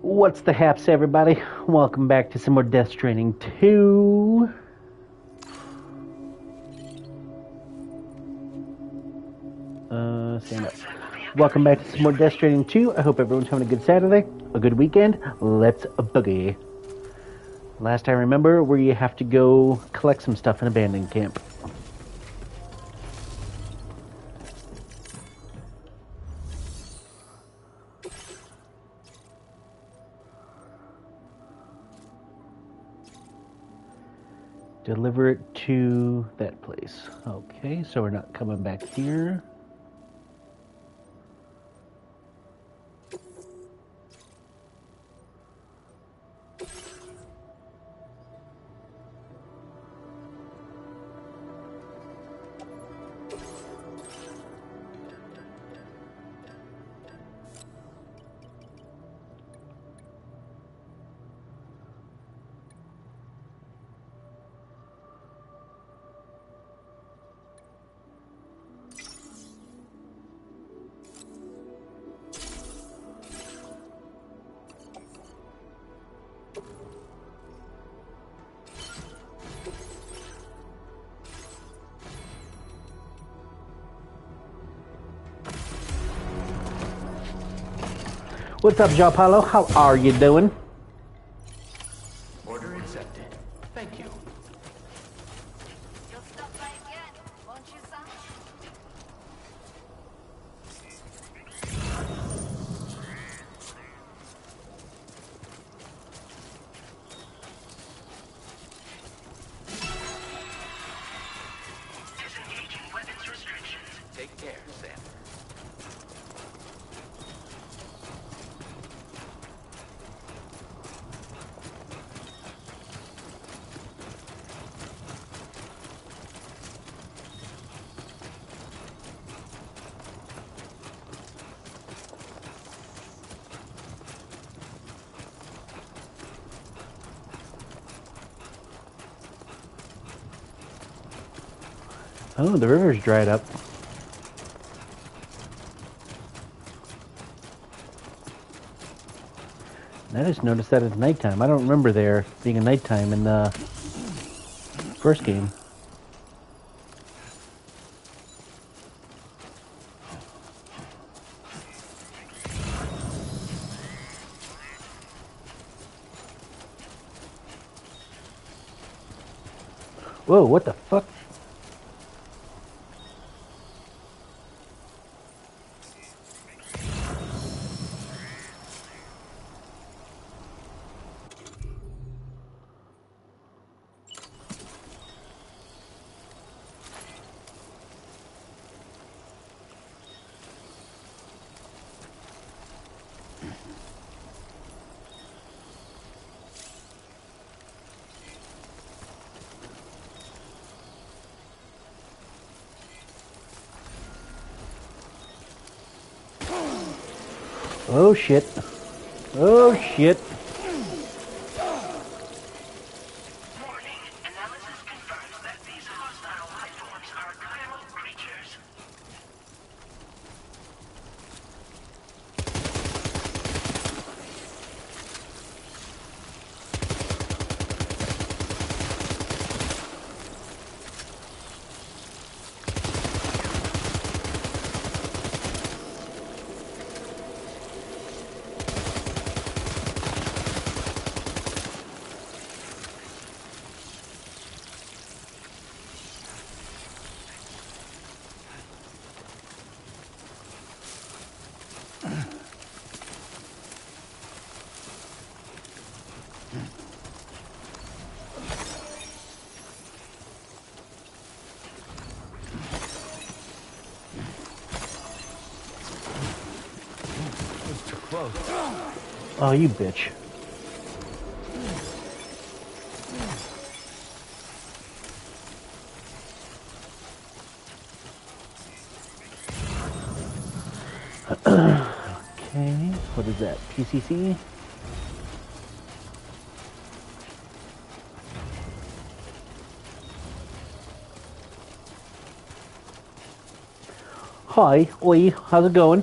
What's the haps, everybody? Welcome back to some more Death Stranding 2. Stand up. Welcome back to some more Death Stranding 2. I hope everyone's having a good Saturday, a good weekend. Let's boogie. Last I remember, where you have to go collect some stuff in abandoned camp. Deliver it to that place. Okay, so we're not coming back here. What's up, Jean-Paulo? How are you doing? Order accepted. Thank you. You'll stop by again, won't you, son? Disengaging weapons restrictions. Take care, Sam. Oh, the river's dried up. I just noticed that it's nighttime. I don't remember there being a nighttime in the first game. Whoa, what the fuck? Oh shit. Oh shit. Warning. Analysis confirms that these hostile life forms are chiral creatures. Close. Oh, you bitch. Okay, what is that? PCC? Hi, oi, how's it going?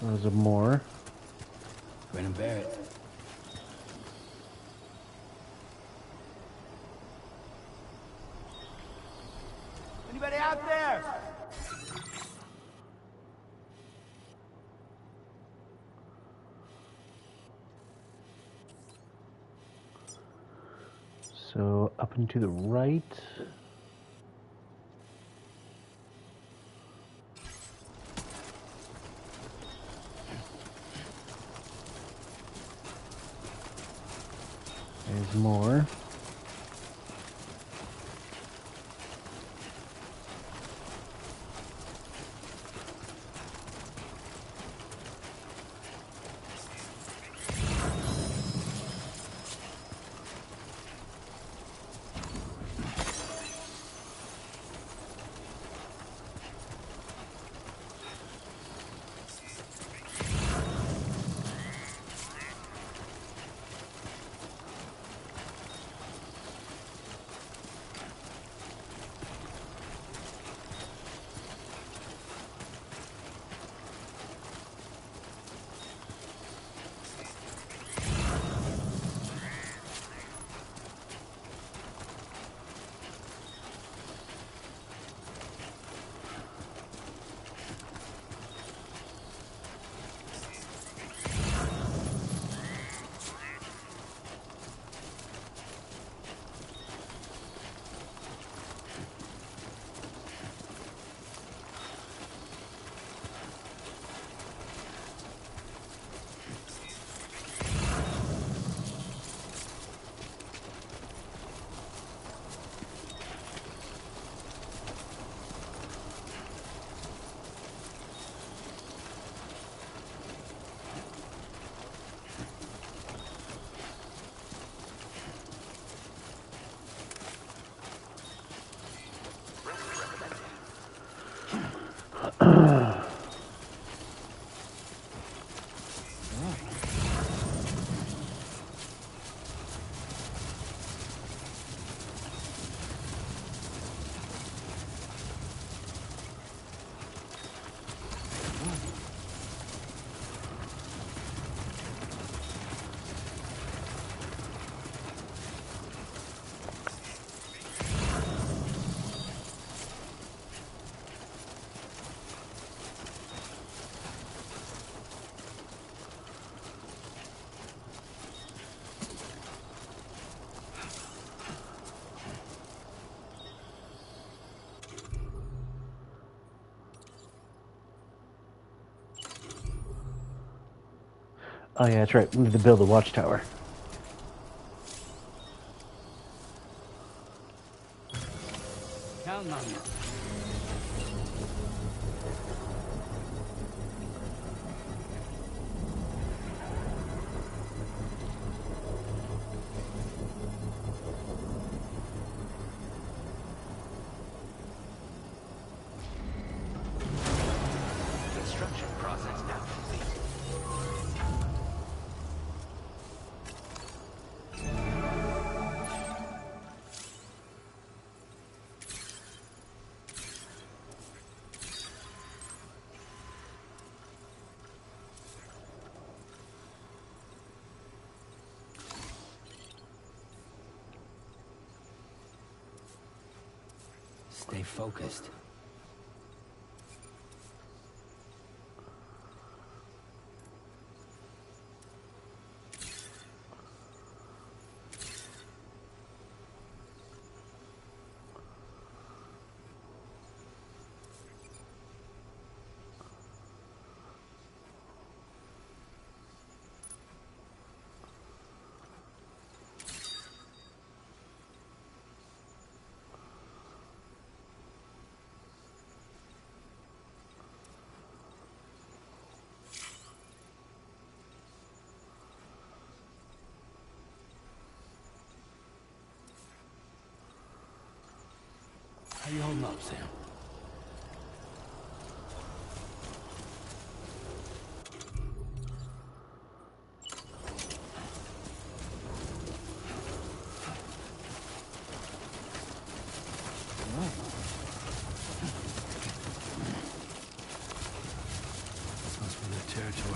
There's more. Brennan Barrett. Anybody out there? So up and to the right. There's more. Oh yeah, that's right. We need to build a watchtower. Counting on you. Construction process now complete. Stay focused. How you holding up, Sam? Must be the territory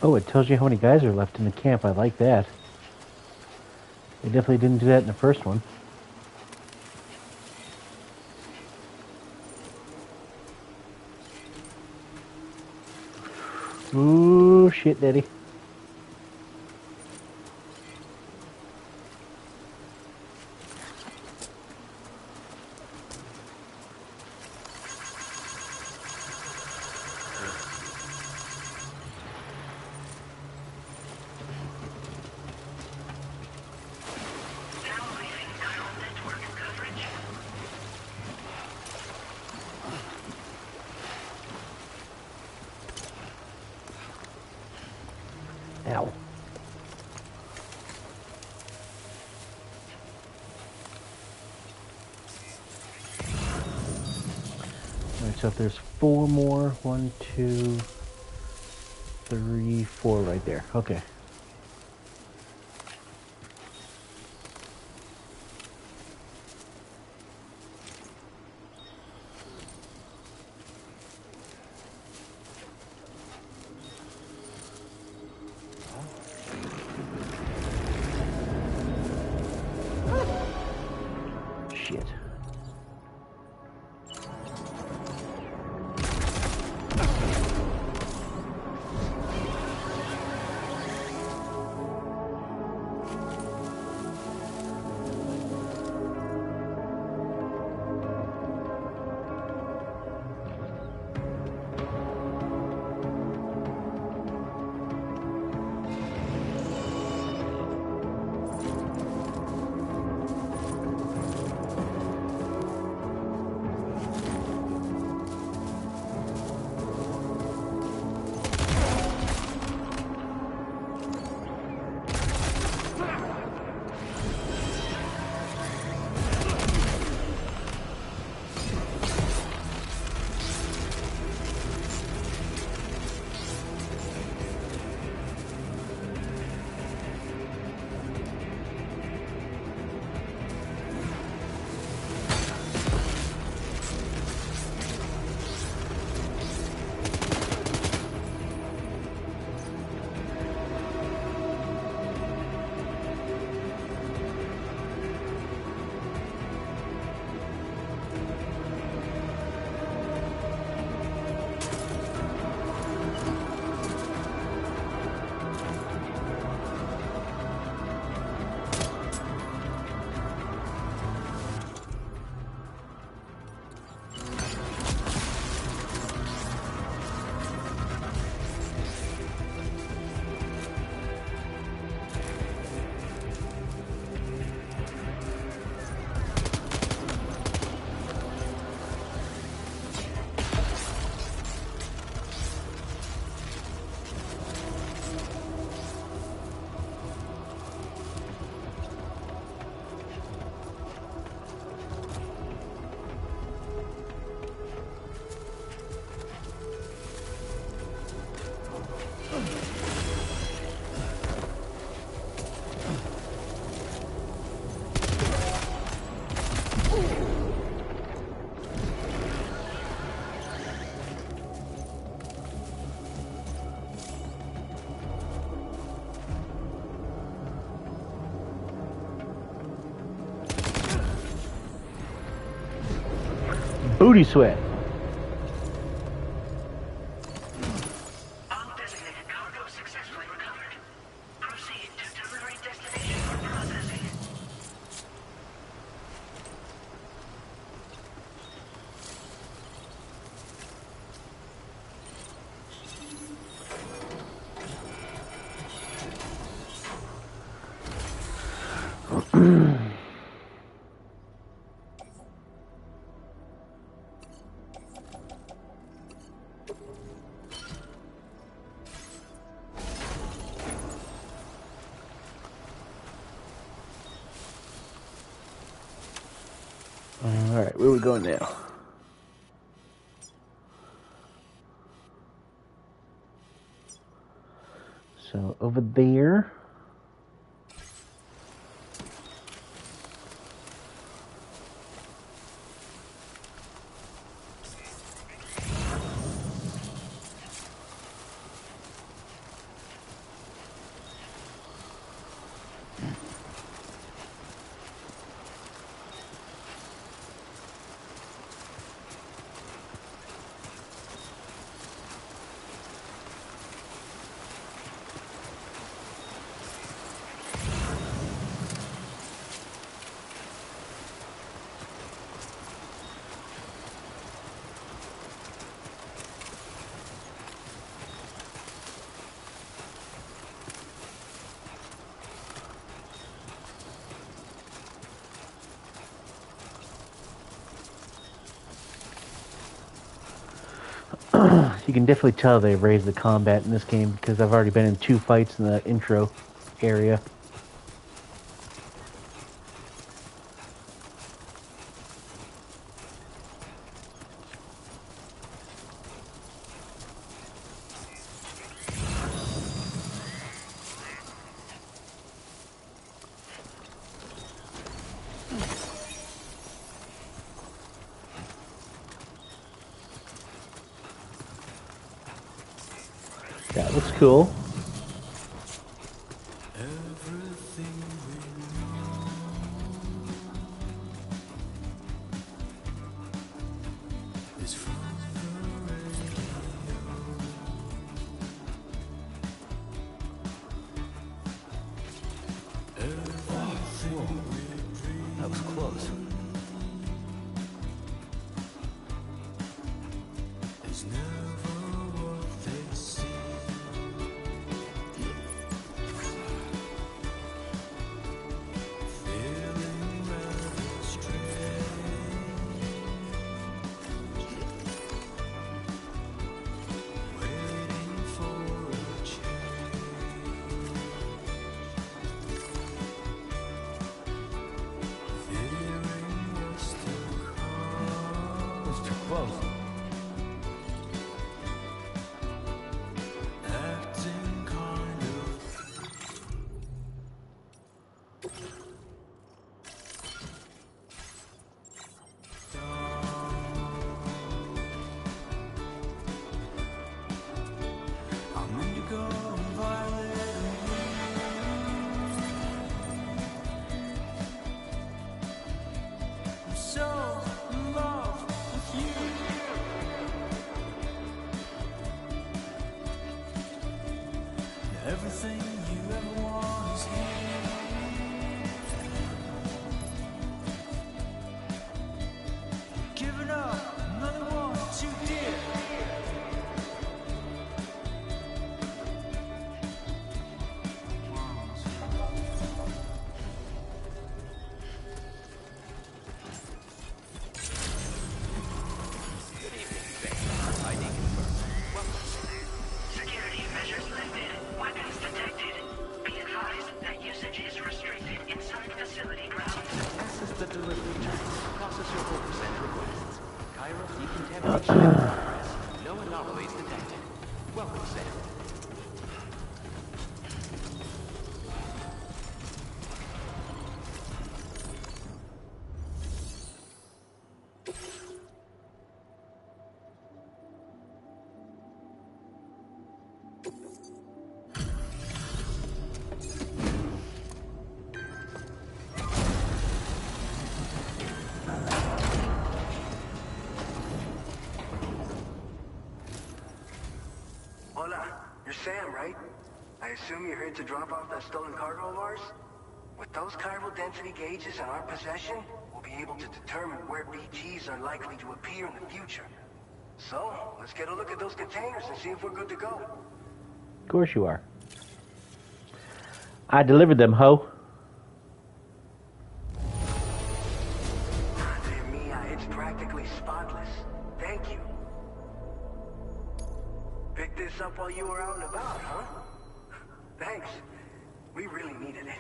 Oh, it tells you how many guys are left in the camp. I like that. They definitely didn't do that in the first one. Ooh, shit, daddy. Ow. Alright, so if there's 4 more, 1, 2, 3, 4 right there. Okay. Shit. Booty sweat. All designated cargo successfully recovered. Proceed to delivery destination. Alright, where are we going now? So, over there. You can definitely tell they've raised the combat in this game because I've already been in 2 fights in the intro area. That looks cool. That was close. Everything you ever want is here. Giving up, another one too dear. Security measures lifted. Weapons detected. Be advised that usage is restricted inside facility grounds. Access the delivery terminal. Process your orders and requests. Cairo decontamination in progress. No anomalies detected. Welcome, Sam. Hola, you're Sam, right? I assume you're here to drop off that stolen cargo of ours? With those chiral density gauges in our possession, we'll be able to determine where BGs are likely to appear in the future. So, let's get a look at those containers and see if we're good to go. Of course you are. I delivered them, ho. it.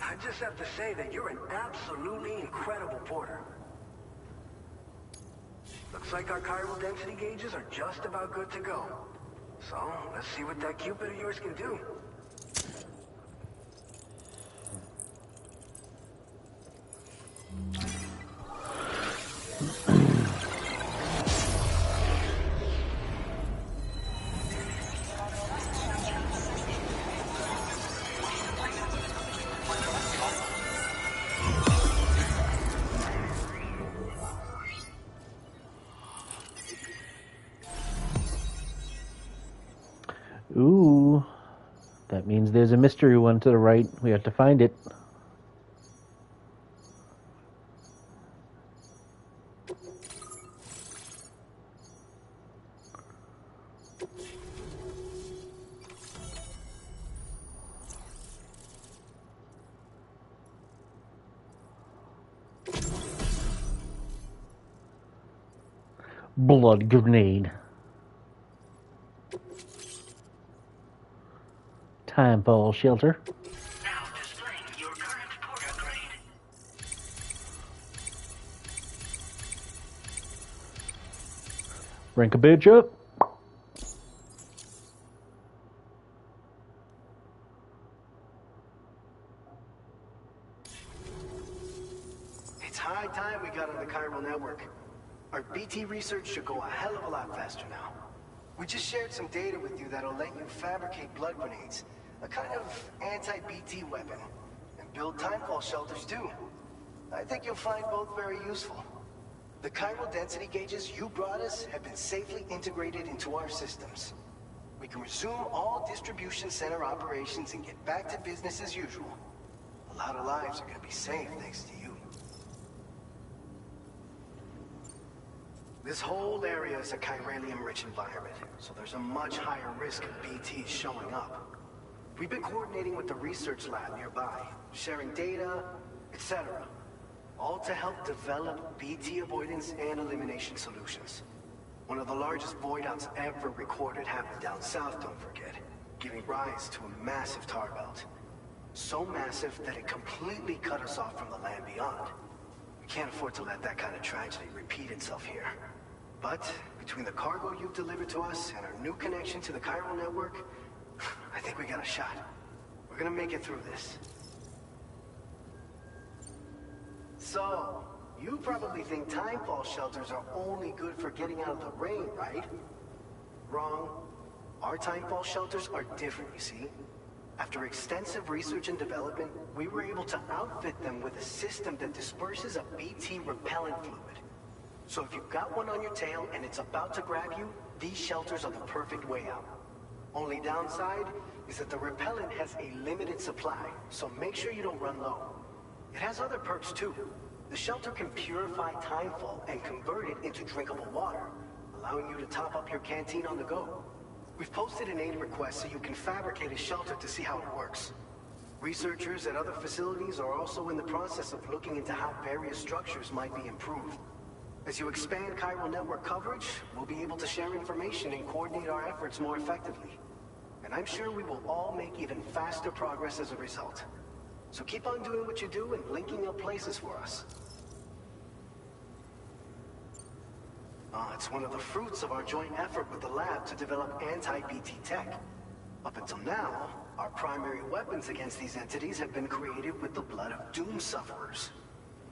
I just have to say that you're an absolutely incredible porter. Looks like our chiral density gauges are just about good to go. So, let's see what that Cupid of yours can do. Ooh, that means there's a mystery one to the right. We have to find it. Blood grenade. Timefall shelter. Now displaying your current porter grade. Rank a bitch up. It's high time we got on the chiral network. Our BT research should go a hell of a lot faster now. We just shared some data with you that'll let you fabricate blood grenades, a kind of anti-BT weapon, and build timefall shelters too. I think you'll find both very useful. The chiral density gauges you brought us have been safely integrated into our systems. We can resume all distribution center operations and get back to business as usual. A lot of lives are gonna be saved thanks to you. This whole area is a chiralium-rich environment, so there's a much higher risk of BTs showing up. We've been coordinating with the research lab nearby, sharing data, etc. All to help develop BT avoidance and elimination solutions. One of the largest void outs ever recorded happened down south, don't forget, giving rise to a massive tar belt. So massive that it completely cut us off from the land beyond. We can't afford to let that kind of tragedy repeat itself here. But between the cargo you've delivered to us and our new connection to the chiral network, I think we got a shot. We're gonna make it through this. So, you probably think timefall shelters are only good for getting out of the rain, right? Wrong. Our timefall shelters are different, you see. After extensive research and development, we were able to outfit them with a system that disperses a BT repellent fluid. So if you've got one on your tail and it's about to grab you, these shelters are the perfect way out. Only downside is that the repellent has a limited supply, so make sure you don't run low. It has other perks too. The shelter can purify timefall and convert it into drinkable water, allowing you to top up your canteen on the go. We've posted an aid request so you can fabricate a shelter to see how it works. Researchers at other facilities are also in the process of looking into how various structures might be improved. As you expand chiral network coverage, we'll be able to share information and coordinate our efforts more effectively. And I'm sure we will all make even faster progress as a result. So keep on doing what you do and linking up places for us. It's one of the fruits of our joint effort with the lab to develop anti-BT tech. Up until now, our primary weapons against these entities have been created with the blood of doom sufferers.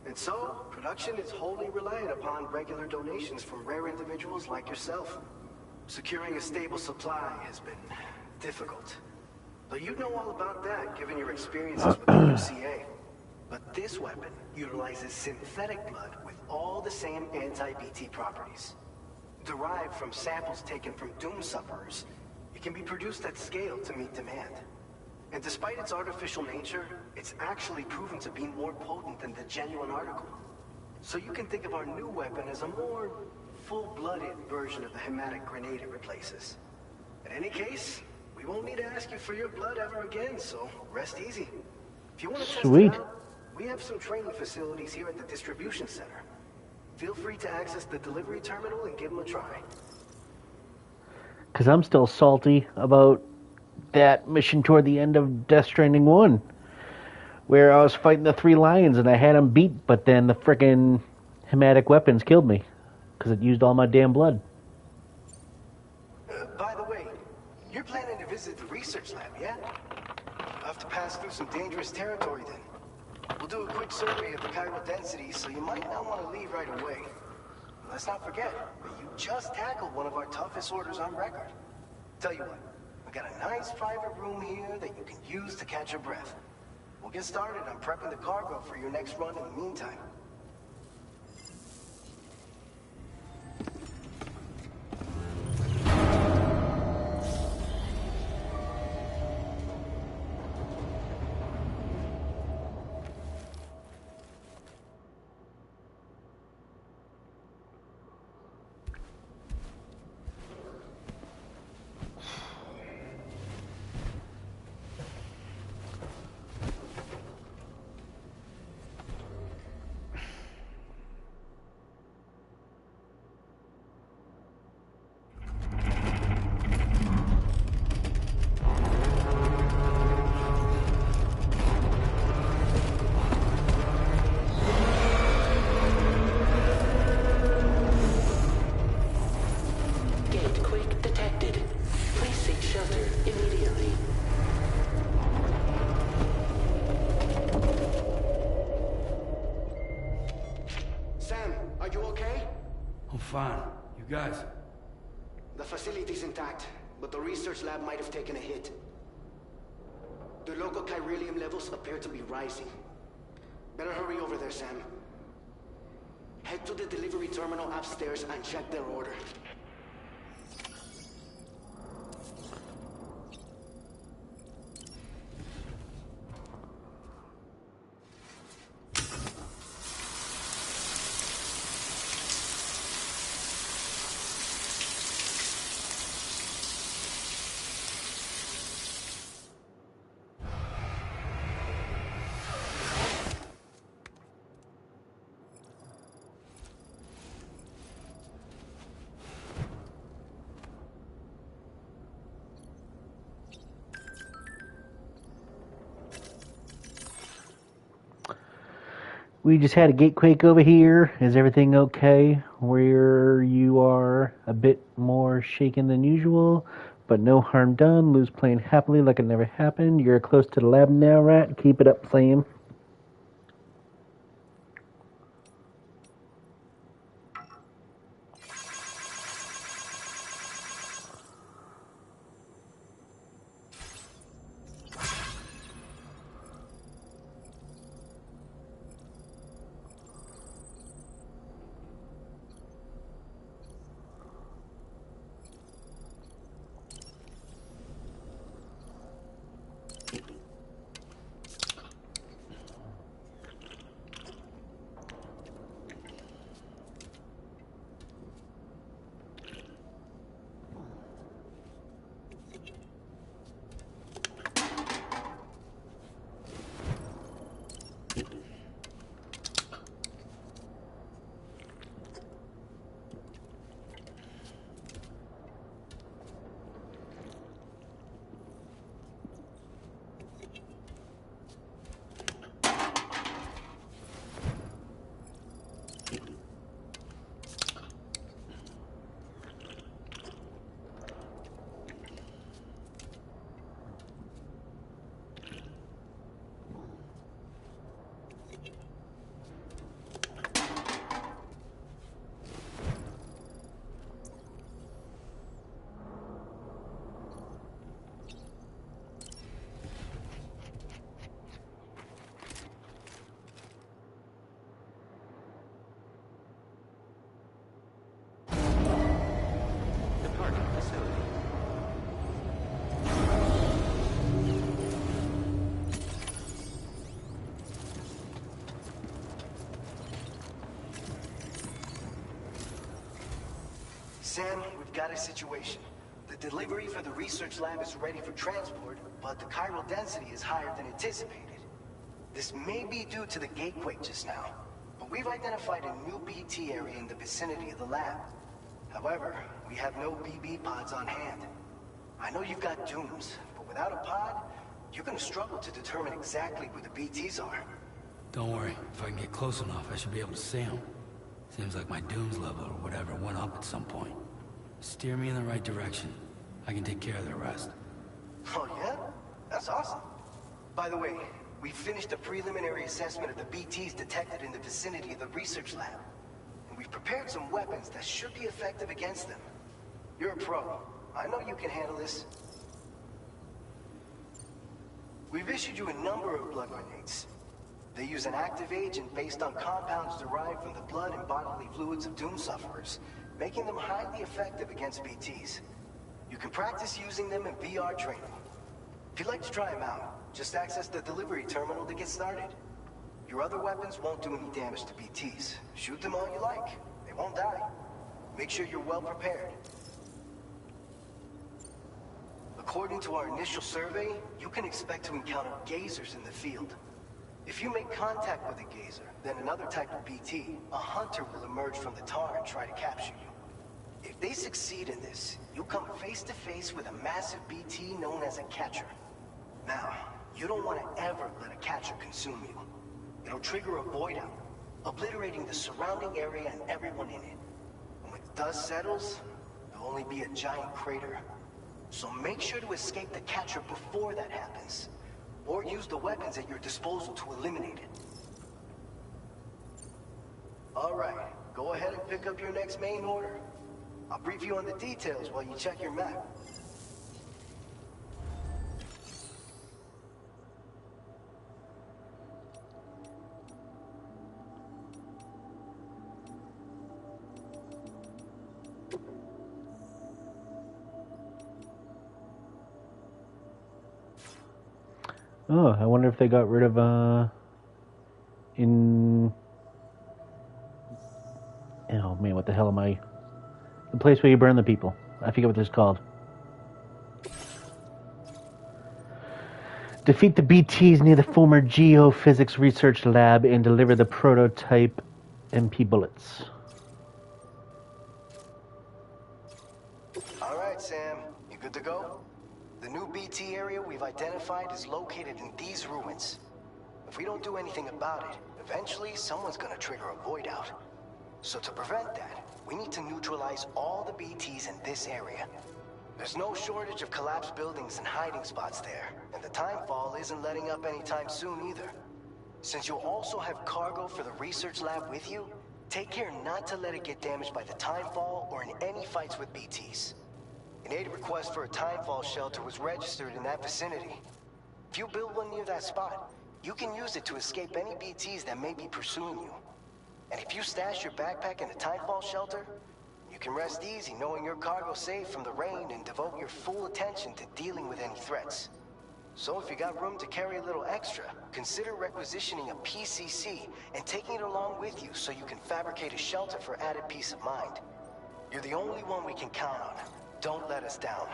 And so, production is wholly reliant upon regular donations from rare individuals like yourself. Securing a stable supply has been difficult. But you know all about that, given your experiences with the UCA. But this weapon utilizes synthetic blood with all the same anti-BT properties. Derived from samples taken from doom sufferers, it can be produced at scale to meet demand. And despite its artificial nature, it's actually proven to be more potent than the genuine article. So you can think of our new weapon as a more full-blooded version of the hematic grenade it replaces. In any case, we won't need to ask you for your blood ever again, so rest easy. If you want to test it out, we have some training facilities here at the distribution center. Feel free to access the delivery terminal and give them a try. Because I'm still salty about that mission toward the end of Death Stranding 1, where I was fighting the 3 lions and I had them beat, but then the frickin' hematic weapons killed me because it used all my damn blood. By the way, you're planning to visit the research lab, yeah? I'll have to pass through some dangerous territory then. We'll do a quick survey of the chiral density, so you might not want to leave right away. Let's not forget that you just tackled one of our toughest orders on record. Tell you what, we got a nice private room here that you can use to catch your breath. We'll get started on prepping the cargo for your next run in the meantime. Fine. You guys? The facility's intact, but the research lab might have taken a hit. The local chiralium levels appear to be rising. Better hurry over there, Sam. Head to the delivery terminal upstairs and check their order. We just had a gatequake over here. Is everything okay? Where you are a bit more shaken than usual, but no harm done. Lou's playing happily like it never happened. You're close to the lab now, right? Keep it up, Sam. Sam, we've got a situation. The delivery for the research lab is ready for transport, but the chiral density is higher than anticipated. This may be due to the gatequake just now, but we've identified a new BT area in the vicinity of the lab. However, we have no BB pods on hand. I know you've got dooms, but without a pod, you're gonna struggle to determine exactly where the BTs are. Don't worry. If I can get close enough, I should be able to see them. Seems like my dooms level or whatever went up at some point. Steer me in the right direction. I can take care of the rest. Oh yeah? That's awesome. By the way, we finished a preliminary assessment of the BTs detected in the vicinity of the research lab. And we've prepared some weapons that should be effective against them. You're a pro. I know you can handle this. We've issued you a number of blood grenades. They use an active agent based on compounds derived from the blood and bodily fluids of Doom sufferers, making them highly effective against BTs. You can practice using them in VR training. If you'd like to try them out, just access the delivery terminal to get started. Your other weapons won't do any damage to BTs. Shoot them all you like. They won't die. Make sure you're well prepared. According to our initial survey, you can expect to encounter gazers in the field. If you make contact with a gazer, then another type of BT, a hunter will emerge from the tar and try to capture you. If they succeed in this, you'll come face to face with a massive BT known as a catcher. Now, you don't want to ever let a catcher consume you. It'll trigger a void out, obliterating the surrounding area and everyone in it. And when the dust settles, there'll only be a giant crater. So make sure to escape the catcher before that happens. Or use the weapons at your disposal to eliminate it. Alright, go ahead and pick up your next main order. I'll brief you on the details while you check your map. Oh, I wonder if they got rid of, in... Oh man, what the hell am I... The place where you burn the people. I forget what this is called. Defeat the BTs near the former Geophysics Research Lab and deliver the prototype MP bullets. Alright, Sam. You good to go? The new BT area we've identified is located in these ruins. If we don't do anything about it, eventually someone's gonna trigger a void out. So to prevent that, we need to neutralize all the BTs in this area. There's no shortage of collapsed buildings and hiding spots there, and the timefall isn't letting up anytime soon either. Since you'll also have cargo for the research lab with you, take care not to let it get damaged by the timefall or in any fights with BTs. An aid request for a timefall shelter was registered in that vicinity. If you build one near that spot, you can use it to escape any BTs that may be pursuing you. And if you stash your backpack in a timefall shelter, you can rest easy knowing your cargo's safe from the rain and devote your full attention to dealing with any threats. So if you got room to carry a little extra, consider requisitioning a PCC and taking it along with you so you can fabricate a shelter for added peace of mind. You're the only one we can count on. Don't let us down.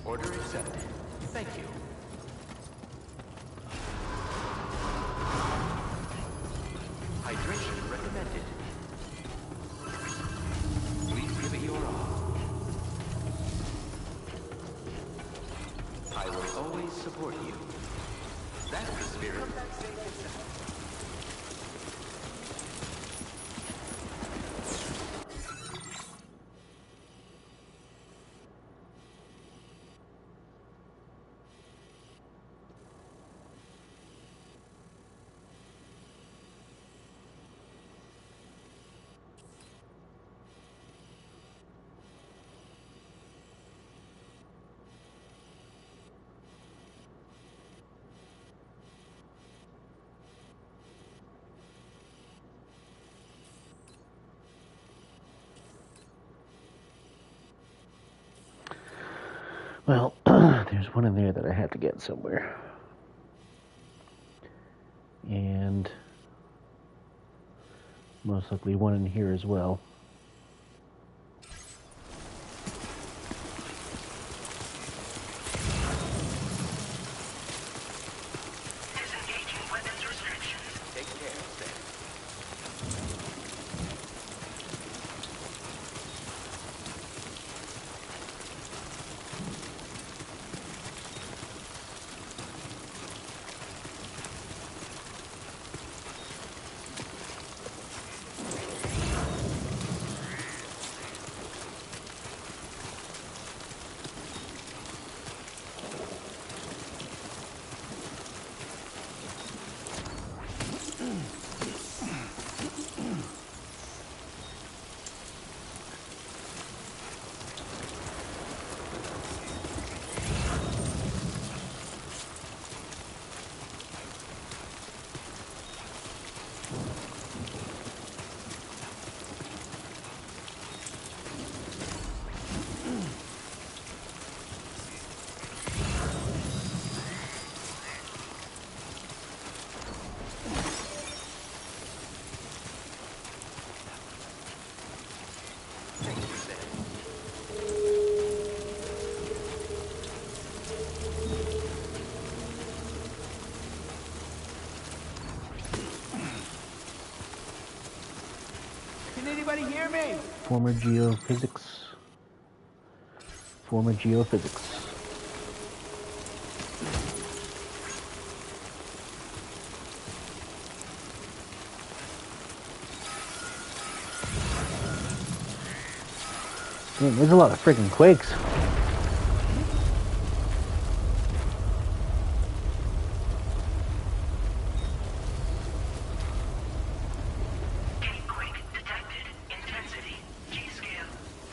Order accepted. Thank you. Hydration recommended. Please give it your all. I will always support you. That's the spirit. Well, there's one in there that I have to get somewhere. And most likely one in here as well. Disengaging weapons restrictions. Take care, Sam. Can anybody hear me? Former geophysics. Former geophysics. Man, there's a lot of freaking quakes. Quake detected. Intensity. G-scale.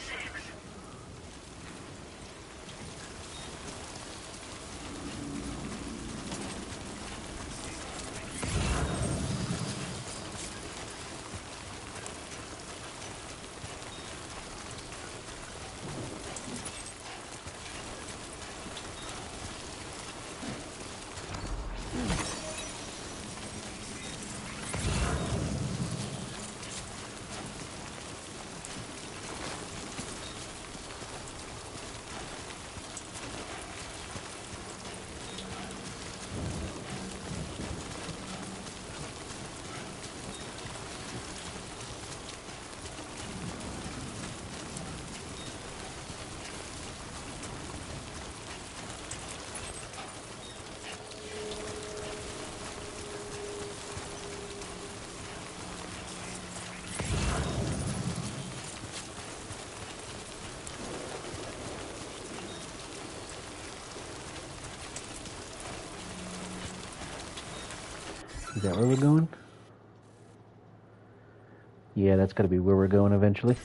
6. Is that where we're going? Yeah, that's gotta be where we're going eventually.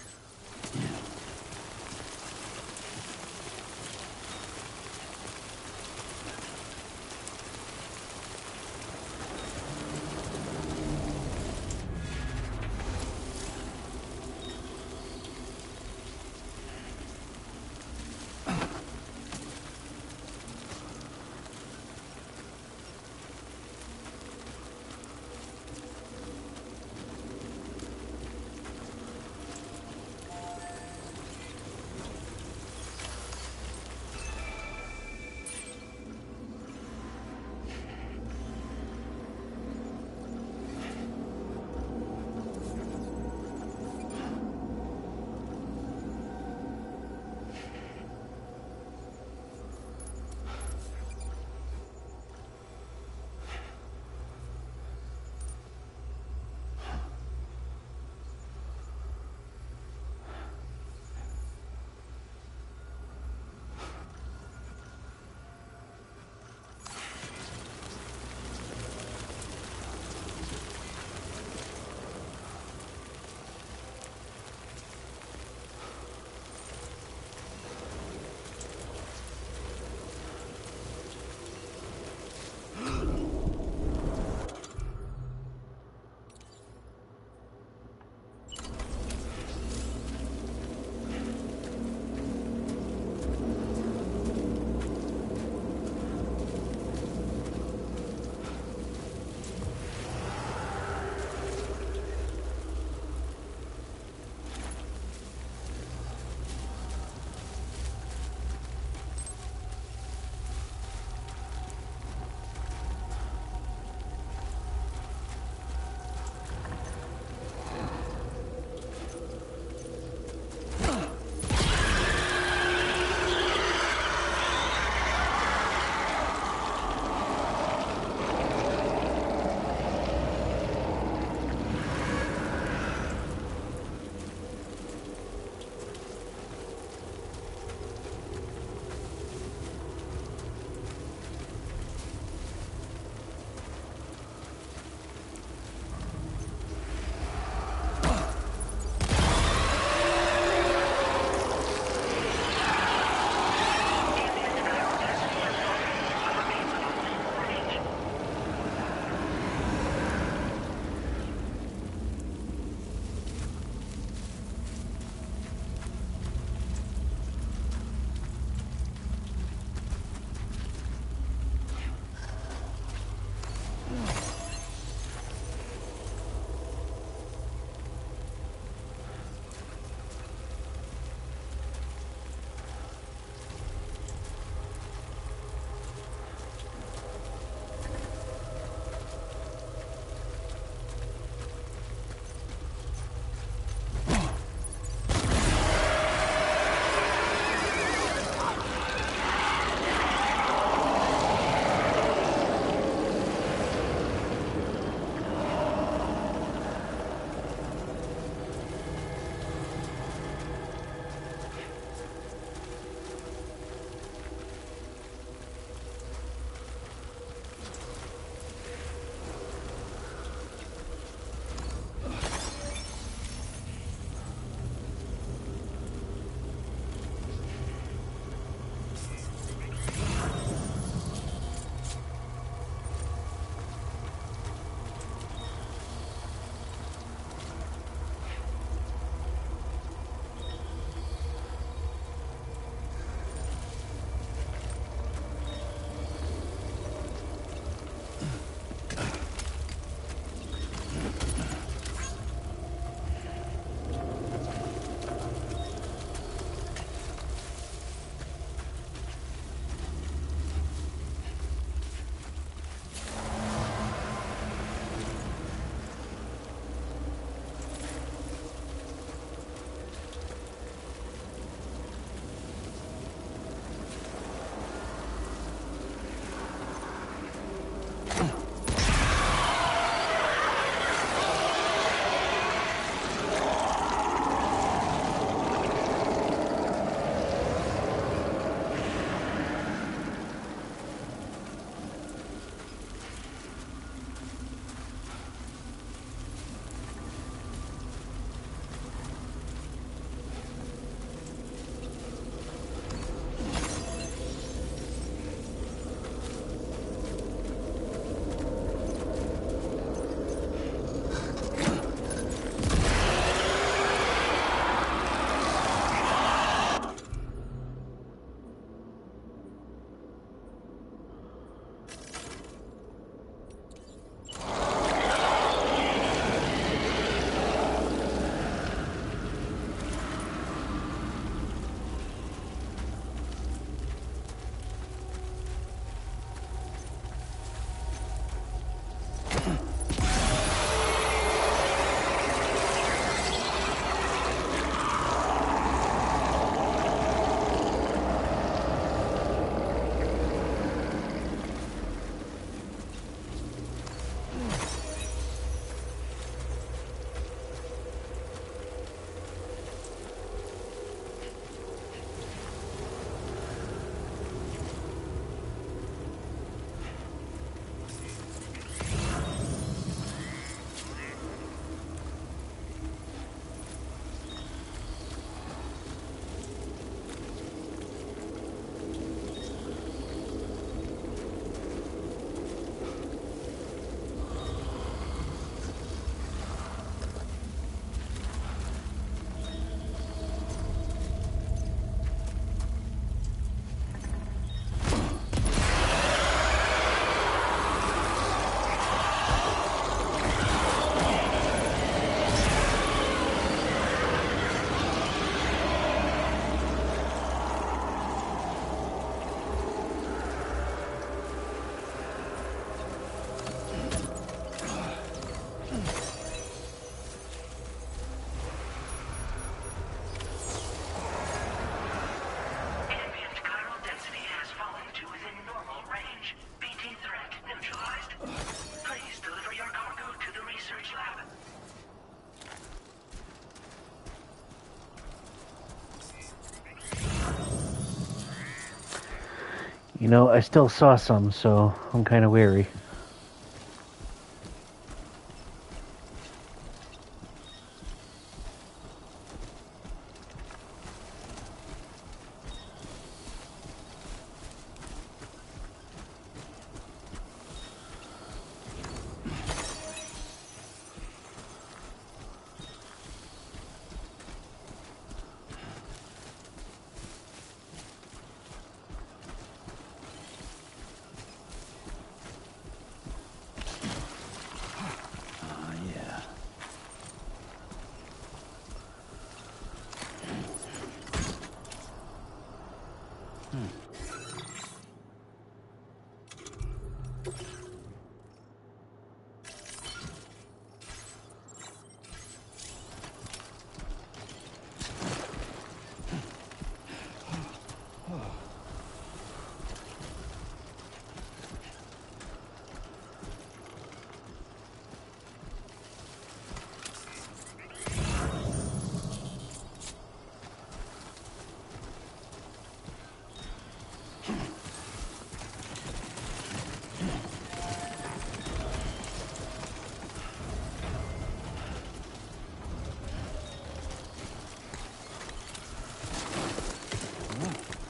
You know, I still saw some, so I'm kind of wary.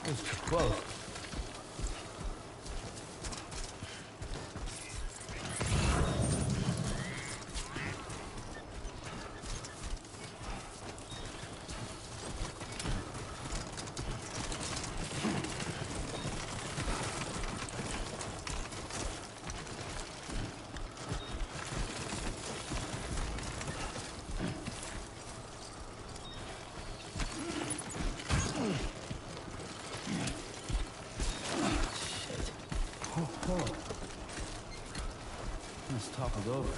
It's too close. It's toppled over.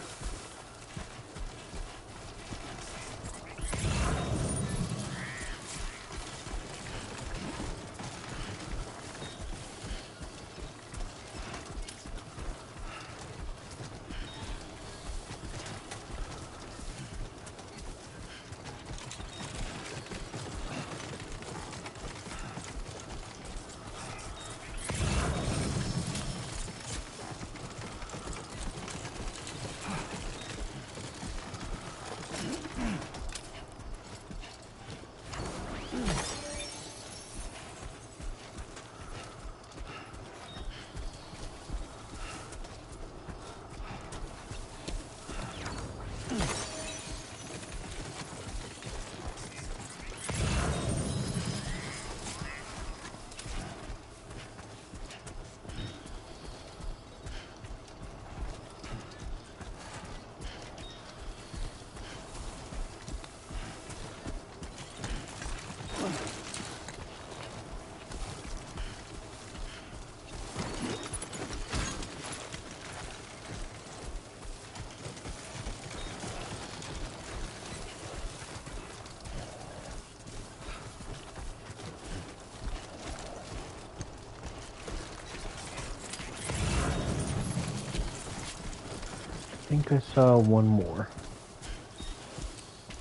I think I saw one more.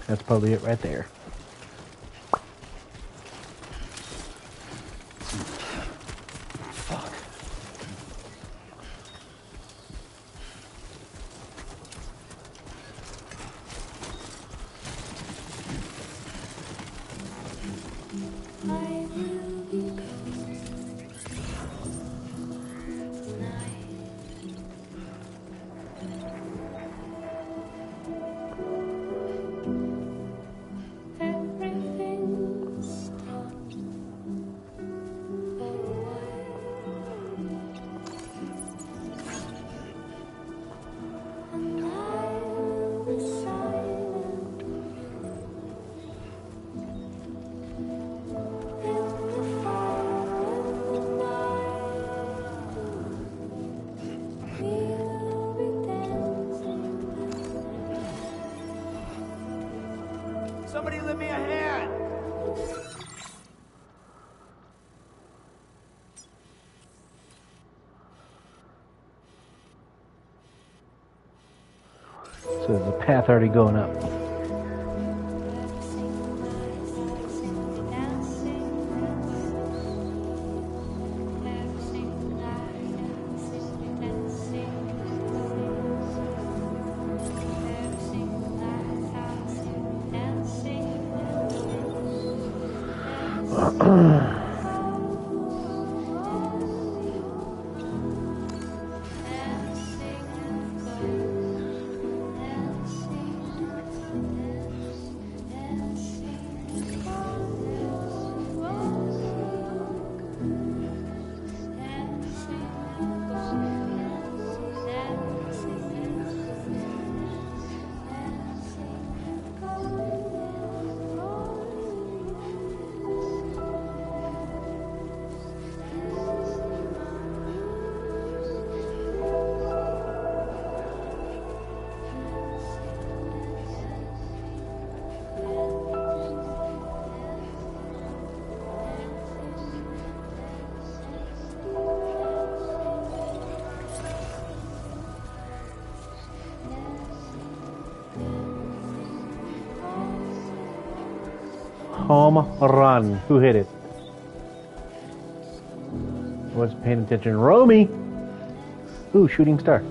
That's probably it right there. Fuck. Somebody lend me a hand! So there's a path already going up. Home run. Who hit it? Wasn't paying attention. Romy! Ooh, shooting star.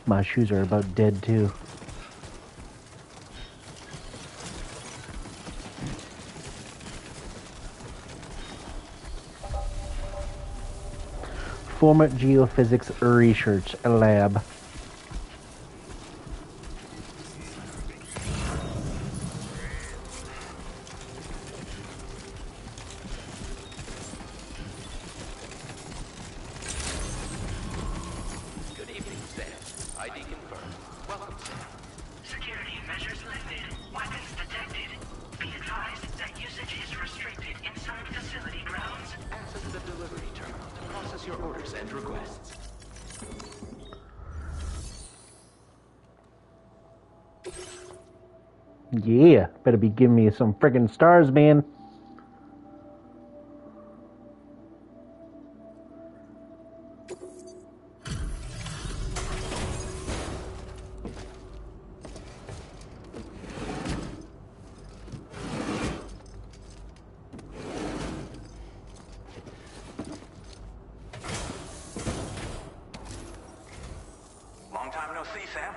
My shoes are about dead too. Former Geophysics Research Lab. Good evening, Sam. ID confirmed. Welcome, Sam. Security measures lifted. Weapons detected. Be advised that usage is restricted inside facility grounds. Access the delivery terminal to process your orders and requests. Yeah, better be giving me some friggin' stars, man. Long time no see, Sam.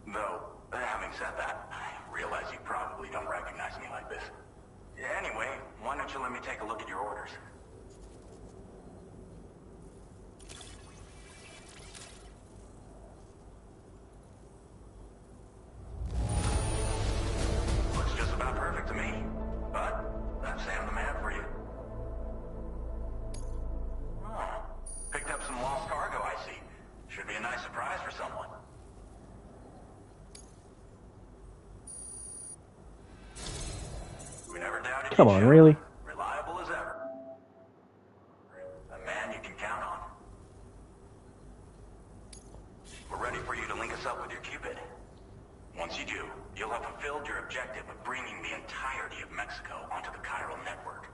Though, having said that, I realize you probably don't recognize me like this. Anyway, why don't you let me take a look at your orders? Looks just about perfect to me. But, that's Sam the man for you. Oh, picked up some lost cargo, I see. Should be a nice surprise for someone. We never doubted Come you, on, Joe. really? Reliable as ever. A man you can count on. We're ready for you to link us up with your Cupid. Once you do, you'll have fulfilled your objective of bringing the entirety of Mexico onto the chiral network.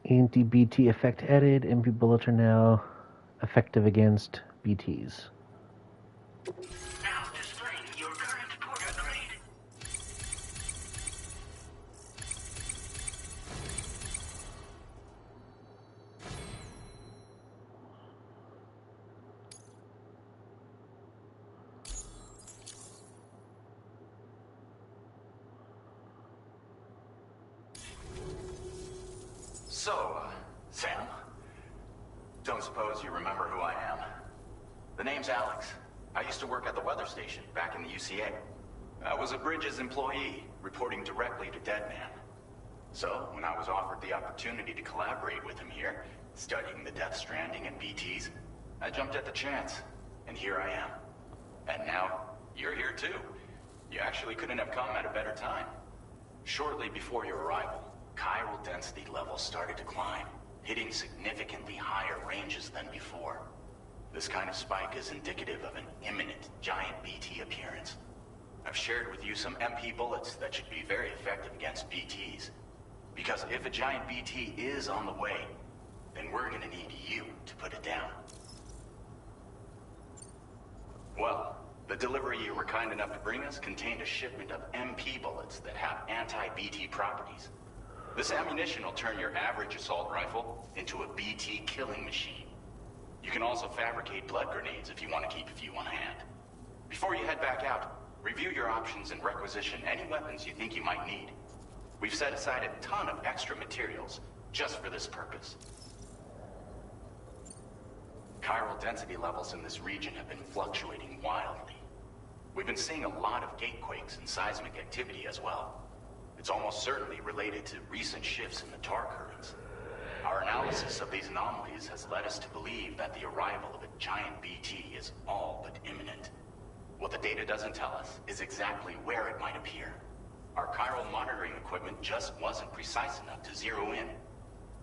Anti-BT effect added. MP bullets are now effective against BTs. Now displaying your current porter grade. So, Sam, don't suppose you remember who I am? The name's Alex. I used to work at the weather station back in the UCA. I was a Bridges employee, reporting directly to Deadman. So, when I was offered the opportunity to collaborate with him here, studying the Death Stranding and BTs, I jumped at the chance, and here I am. And now, you're here too. You actually couldn't have come at a better time. Shortly before your arrival, chiral density levels started to climb, hitting significantly higher ranges than before. This kind of spike is indicative of an imminent giant BT appearance. I've shared with you some MP bullets that should be very effective against BTs. Because if a giant BT is on the way, then we're gonna need you to put it down. Well, the delivery you were kind enough to bring us contained a shipment of MP bullets that have anti-BT properties. This ammunition will turn your average assault rifle into a BT killing machine. You can also fabricate blood grenades if you want to keep a few on hand. Before you head back out, review your options and requisition any weapons you think you might need. We've set aside a ton of extra materials just for this purpose. Chiral density levels in this region have been fluctuating wildly. We've been seeing a lot of gatequakes and seismic activity as well. It's almost certainly related to recent shifts in the tar currents. Our analysis of these anomalies has led us to believe that the arrival of a giant BT is all but imminent. What the data doesn't tell us is exactly where it might appear. Our chiral monitoring equipment just wasn't precise enough to zero in.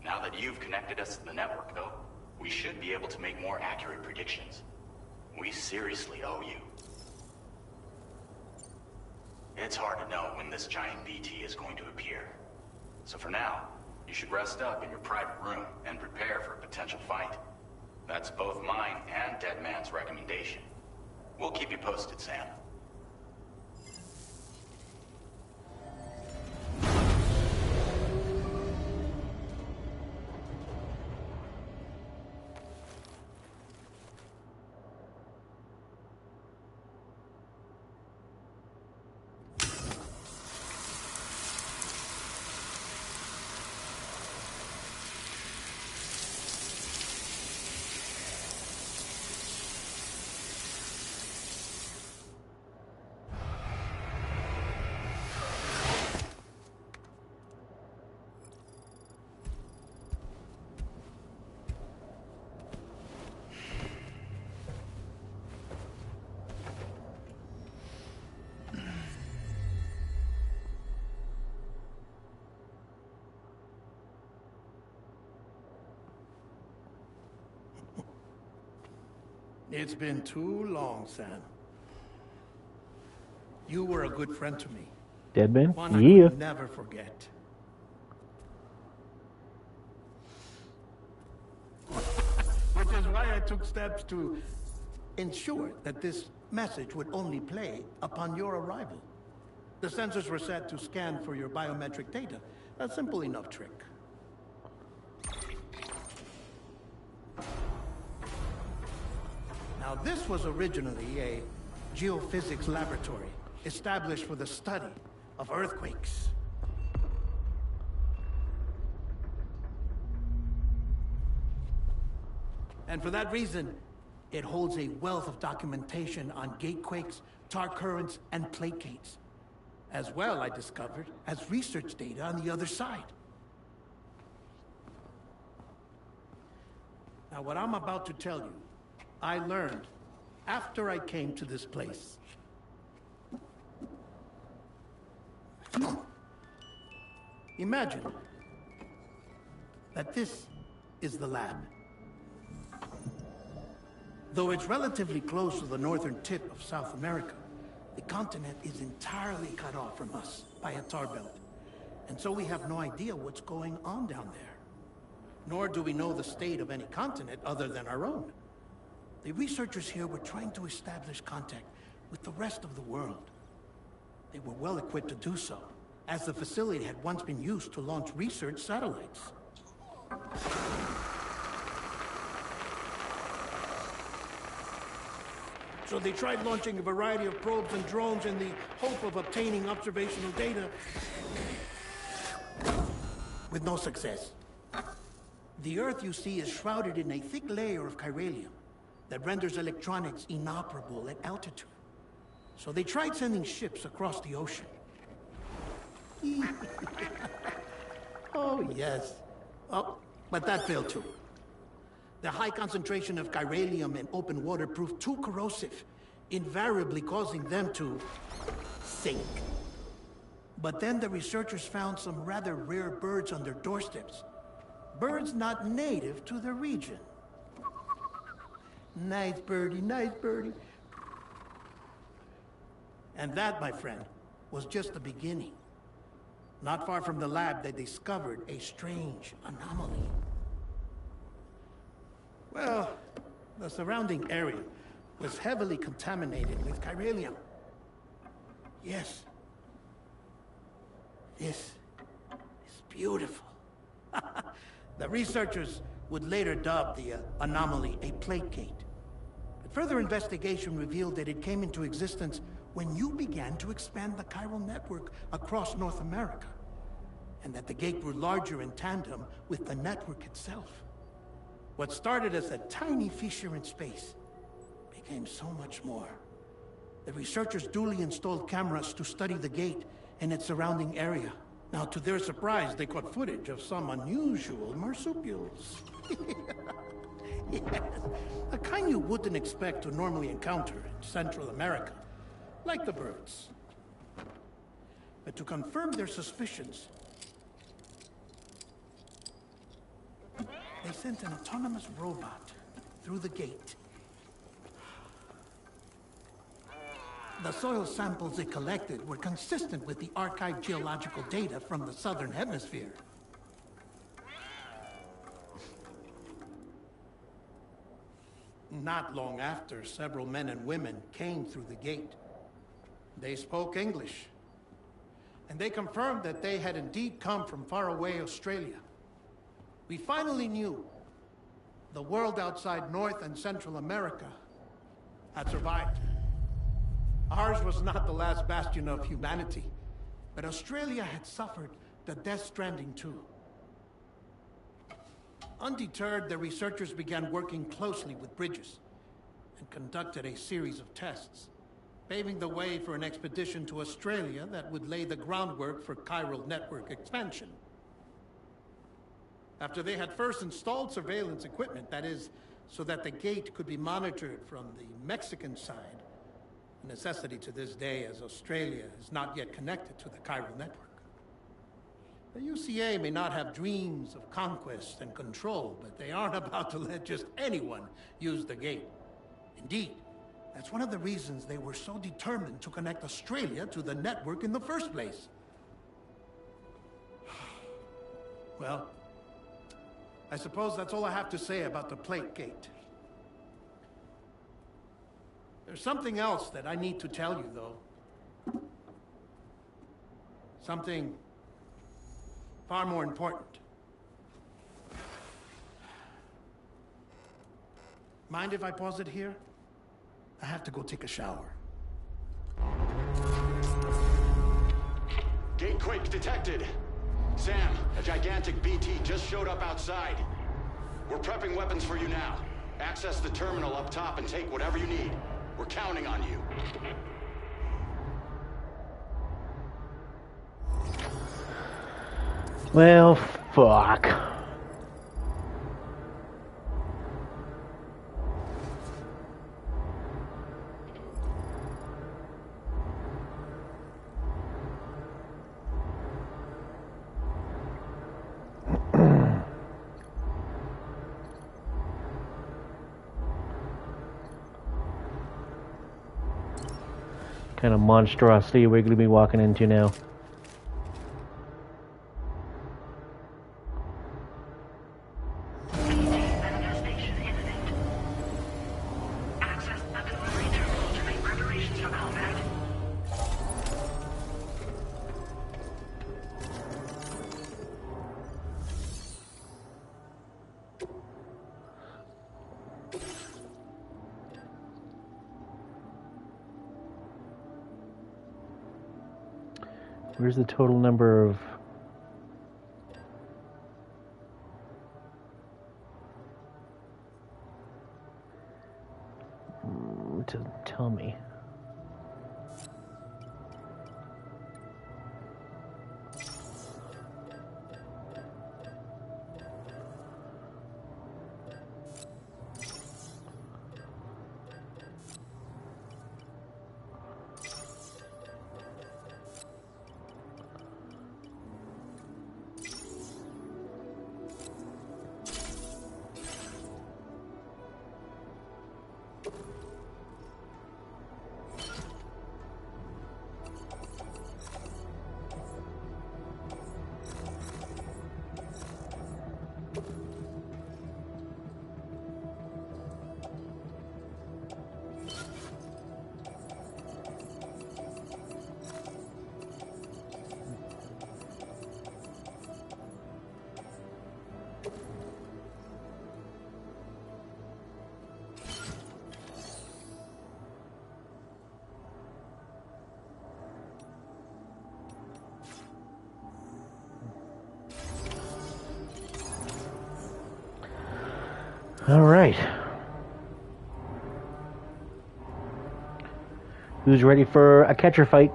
Now that you've connected us to the network, though, we should be able to make more accurate predictions. We seriously owe you. It's hard to know when this giant BT is going to appear. So for now, you should rest up in your private room and prepare for a potential fight. That's both mine and Deadman's recommendation. We'll keep you posted, Sam. It's been too long, Sam. You were a good friend to me. Deadman? One I Yeah. could never forget. Which is why I took steps to ensure that this message would only play upon your arrival. The sensors were set to scan for your biometric data. A simple enough trick. Now, this was originally a geophysics laboratory established for the study of earthquakes. And for that reason, it holds a wealth of documentation on gatequakes, tar currents, and placates. As well, I discovered, as research data on the other side. Now, what I'm about to tell you, I learned after I came to this place. Imagine that this is the lab. Though it's relatively close to the northern tip of South America, the continent is entirely cut off from us by a tar belt. And so we have no idea what's going on down there. Nor do we know the state of any continent other than our own. The researchers here were trying to establish contact with the rest of the world. They were well equipped to do so, as the facility had once been used to launch research satellites. So they tried launching a variety of probes and drones in the hope of obtaining observational data, with no success. The Earth, you see, is shrouded in a thick layer of chiralium that renders electronics inoperable at altitude. So they tried sending ships across the ocean. Oh, yes. Oh, but that failed too. The high concentration of chiralium in open water proved too corrosive, invariably causing them to sink. But then the researchers found some rather rare birds on their doorsteps. Birds not native to the region. Nice birdie, nice birdie. And that, my friend, was just the beginning. Not far from the lab, they discovered a strange anomaly. Well, the surrounding area was heavily contaminated with chiralium. Yes. This is beautiful. The researchers would later dub the anomaly a plate gate. But further investigation revealed that it came into existence when you began to expand the chiral network across North America, and that the gate grew larger in tandem with the network itself. What started as a tiny fissure in space became so much more. The researchers duly installed cameras to study the gate and its surrounding area. Now, to their surprise, they caught footage of some unusual marsupials. Yes, a kind you wouldn't expect to normally encounter in Central America, like the birds. But to confirm their suspicions, they sent an autonomous robot through the gate. The soil samples it collected were consistent with the archived geological data from the southern hemisphere. Not long after, several men and women came through the gate. They spoke English, and they confirmed that they had indeed come from faraway Australia. We finally knew the world outside North and Central America had survived. Ours was not the last bastion of humanity, but Australia had suffered the death stranding too. Undeterred, the researchers began working closely with Bridges and conducted a series of tests, paving the way for an expedition to Australia that would lay the groundwork for chiral network expansion. After they had first installed surveillance equipment, that is, so that the gate could be monitored from the Mexican side, a necessity to this day as Australia is not yet connected to the chiral network. The UCA may not have dreams of conquest and control, but they aren't about to let just anyone use the gate. Indeed, that's one of the reasons they were so determined to connect Australia to the network in the first place. Well, I suppose that's all I have to say about the plate gate. There's something else that I need to tell you, though. Something far more important. Mind if I pause it here? I have to go take a shower. Gatequake detected. Sam, a gigantic BT just showed up outside. We're prepping weapons for you now. Access the terminal up top and take whatever you need. We're counting on you. Well, fuck. Kind of monstrosity are we going to be walking into now? Manifestation imminent. Access the delivery terminal to make preparations for combat. Where's the total number of... to tell me. All right. Who's ready for a catcher fight?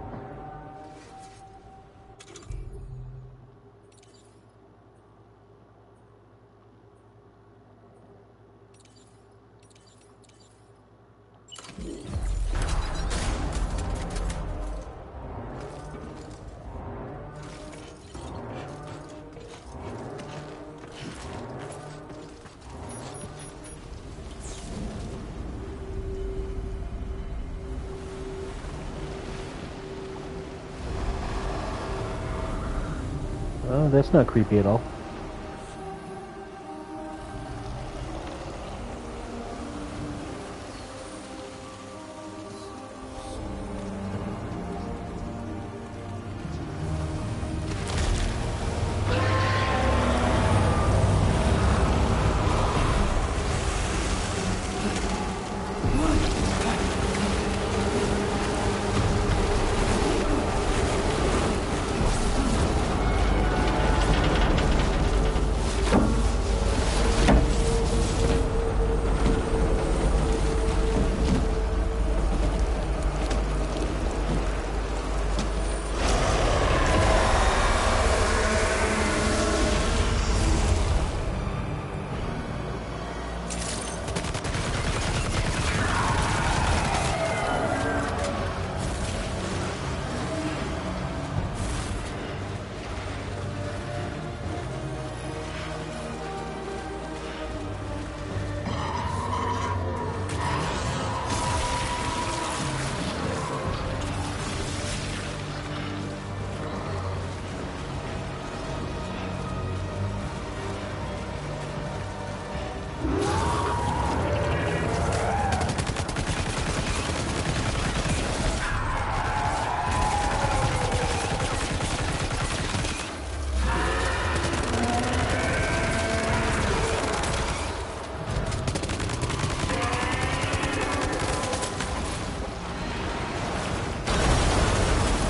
Oh, that's not creepy at all.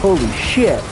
Holy shit.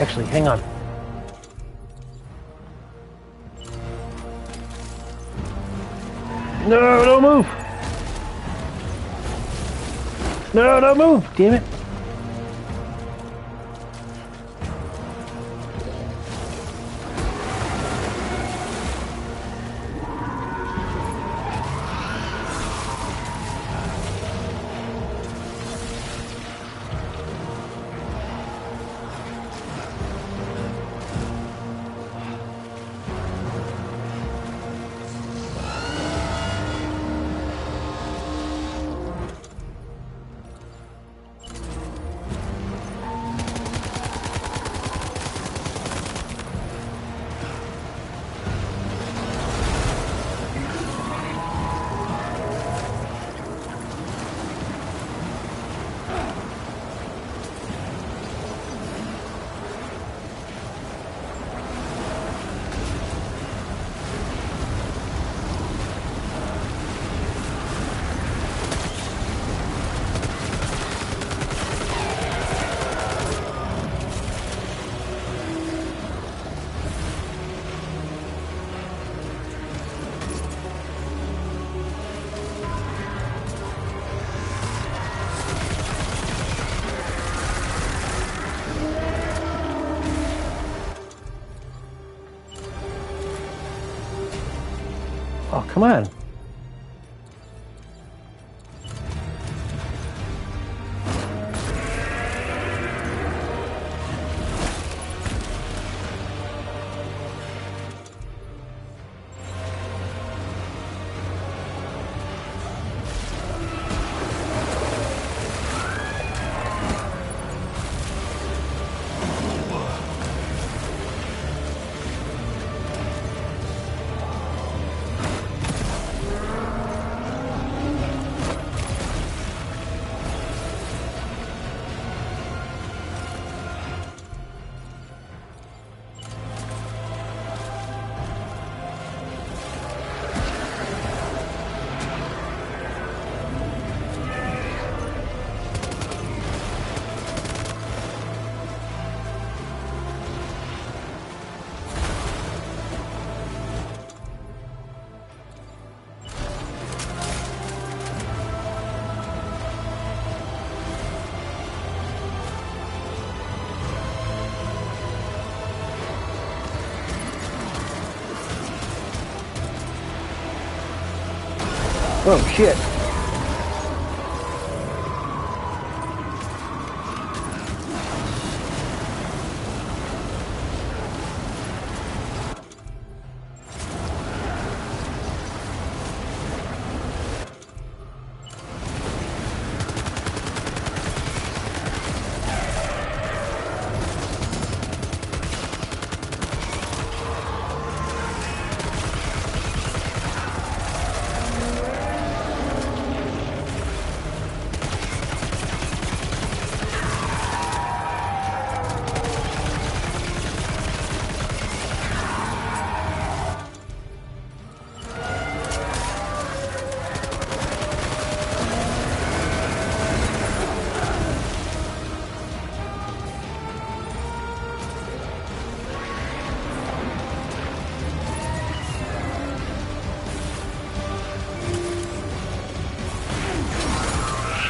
Actually, hang on. No, don't move! No, don't move! Damn it. Oh, come on. Oh, shit.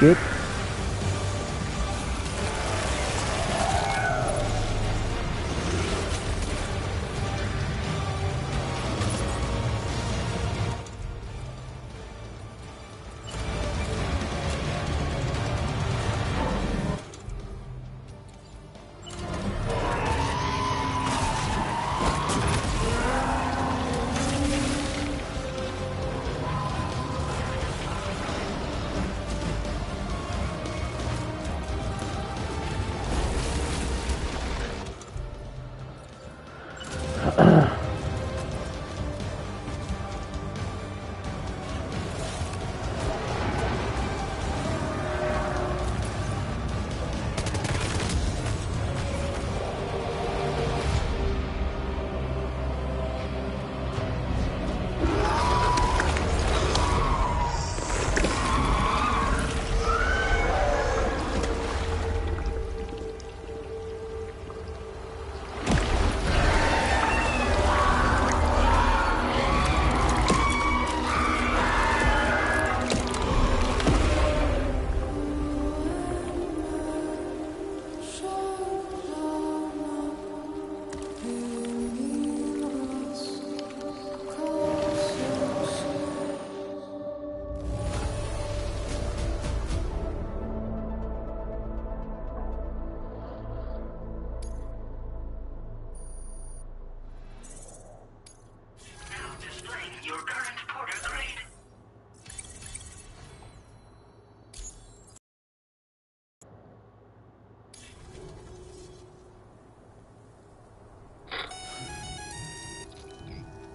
Shit.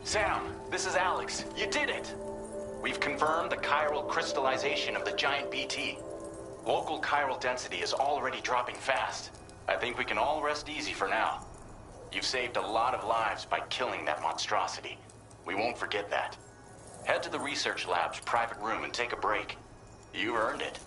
Sam, this is Alex. You did it! We've confirmed the chiral crystallization of the giant BT. Local chiral density is already dropping fast. I think we can all rest easy for now. You've saved a lot of lives by killing that monstrosity. We won't forget that. Head to the research lab's private room and take a break. You earned it.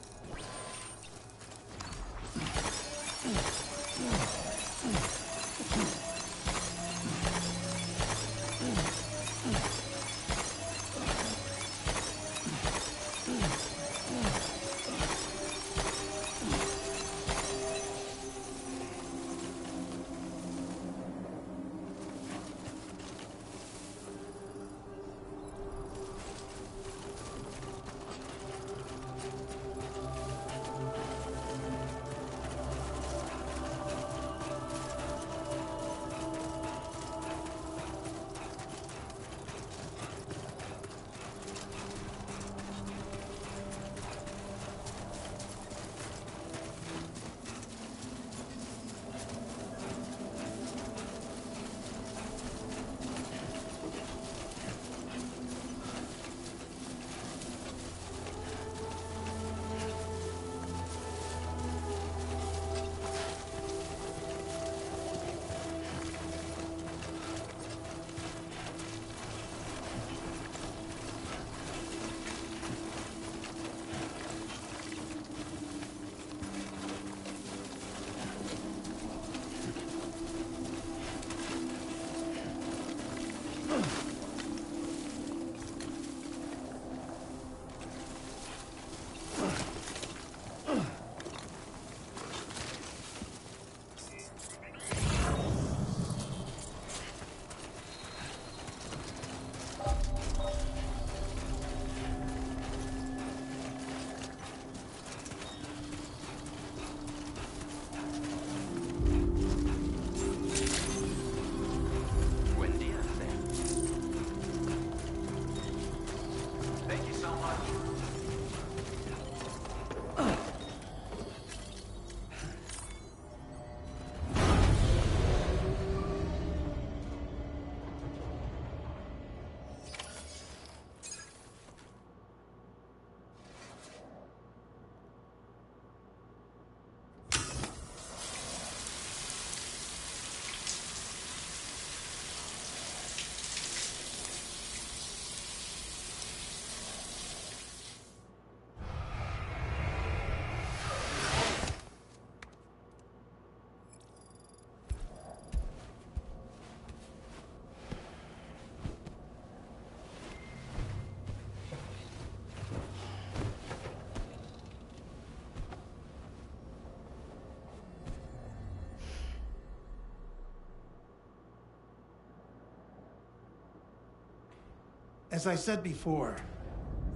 As I said before,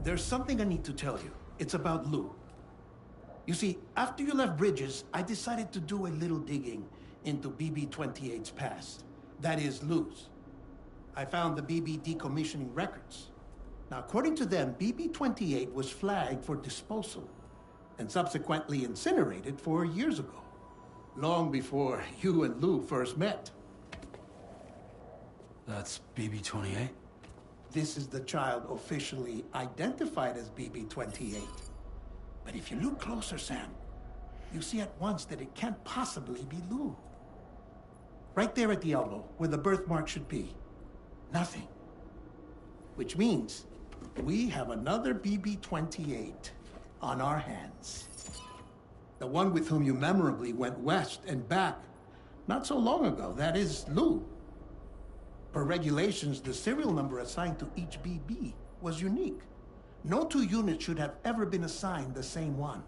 there's something I need to tell you. It's about Lou. You see, after you left Bridges, I decided to do a little digging into BB-28's past. That is, Lou's. I found the BB decommissioning records. Now, according to them, BB-28 was flagged for disposal and subsequently incinerated 4 years ago, long before you and Lou first met. That's BB-28? This is the child officially identified as BB-28. But if you look closer, Sam, you see at once that it can't possibly be Lou. Right there at the elbow, where the birthmark should be. Nothing. Which means we have another BB-28 on our hands. The one with whom you memorably went west and back not so long ago. That is Lou. Per regulations, the serial number assigned to each BB was unique. No two units should have ever been assigned the same one.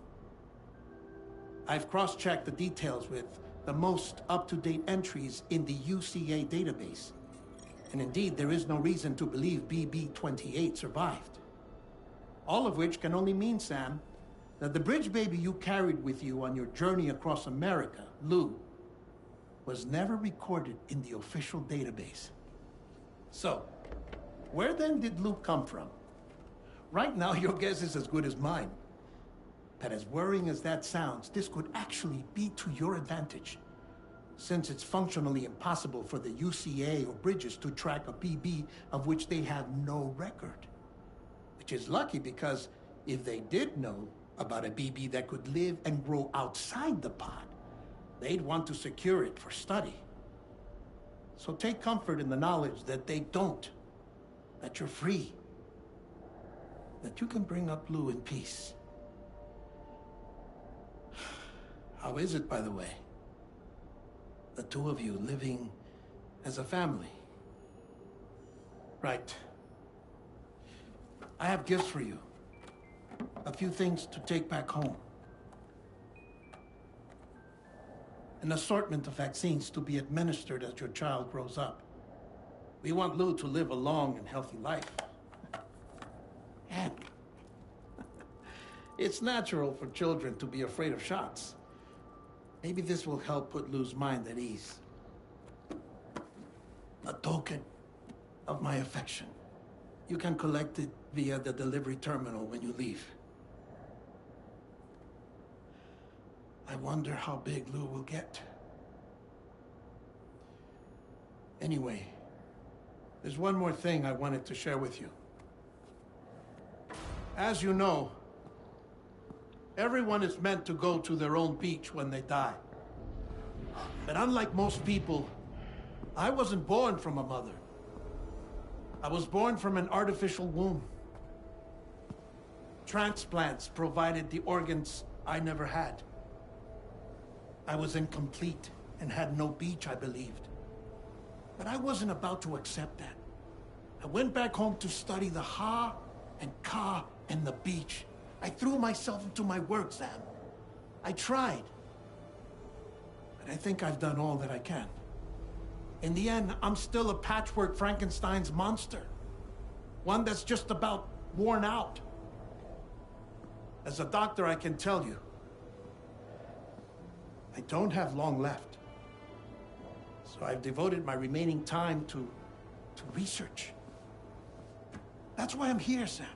I've cross-checked the details with the most up-to-date entries in the UCA database. And indeed, there is no reason to believe BB-28 survived. All of which can only mean, Sam, that the bridge baby you carried with you on your journey across America, Lou, was never recorded in the official database. So, where then did Lou come from? Right now, your guess is as good as mine. But as worrying as that sounds, this could actually be to your advantage, since it's functionally impossible for the UCA or Bridges to track a BB of which they have no record. Which is lucky, because if they did know about a BB that could live and grow outside the pod, they'd want to secure it for study. So take comfort in the knowledge that they don't, that you're free, that you can bring up Lou in peace. How is it, by the way? The two of you living as a family. Right. I have gifts for you. A few things to take back home. An assortment of vaccines to be administered as your child grows up. We want Lou to live a long and healthy life. And it's natural for children to be afraid of shots. Maybe this will help put Lou's mind at ease. A token of my affection. You can collect it via the delivery terminal when you leave. I wonder how big Lou will get. Anyway, there's one more thing I wanted to share with you. As you know, everyone is meant to go to their own beach when they die. But unlike most people, I wasn't born from a mother. I was born from an artificial womb. Transplants provided the organs I never had. I was incomplete and had no beach, I believed. But I wasn't about to accept that. I went back home to study the Ha and Ka and the beach. I threw myself into my work, Sam. I tried. But I think I've done all that I can. In the end, I'm still a patchwork Frankenstein's monster. One that's just about worn out. As a doctor, I can tell you, I don't have long left. So I've devoted my remaining time to research. That's why I'm here, Sam.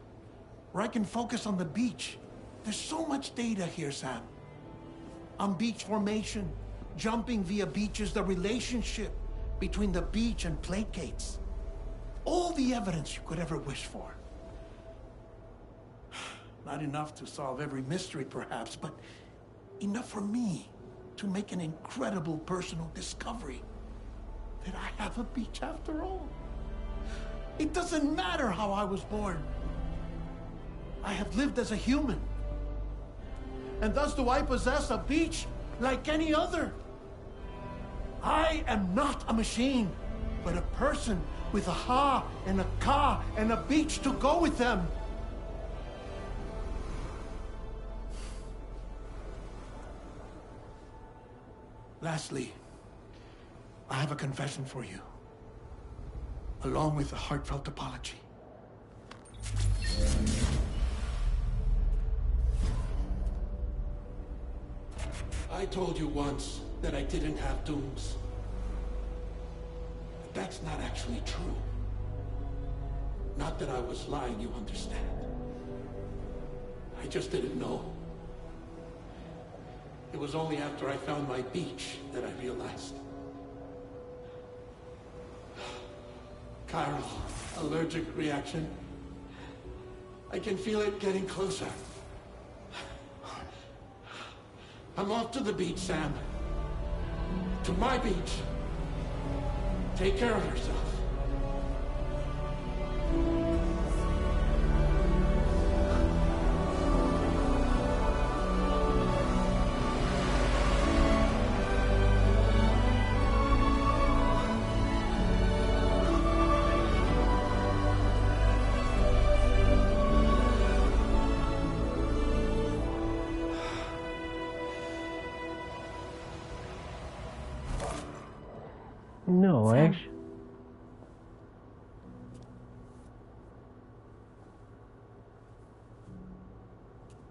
Where I can focus on the beach. There's so much data here, Sam. On beach formation, jumping via beaches, the relationship between the beach and placates. All the evidence you could ever wish for. Not enough to solve every mystery, perhaps, but enough for me to make an incredible personal discovery that I have a beach after all. It doesn't matter how I was born. I have lived as a human. And thus do I possess a beach like any other. I am not a machine, but a person with a Ha and a Ka and a beach to go with them. Lastly, I have a confession for you, along with a heartfelt apology. I told you once that I didn't have dooms. But that's not actually true. Not that I was lying, you understand. I just didn't know. It was only after I found my beach that I realized. Chiral allergic reaction. I can feel it getting closer. I'm off to the beach, Sam. To my beach. Take care of yourself. No, Sam. actually.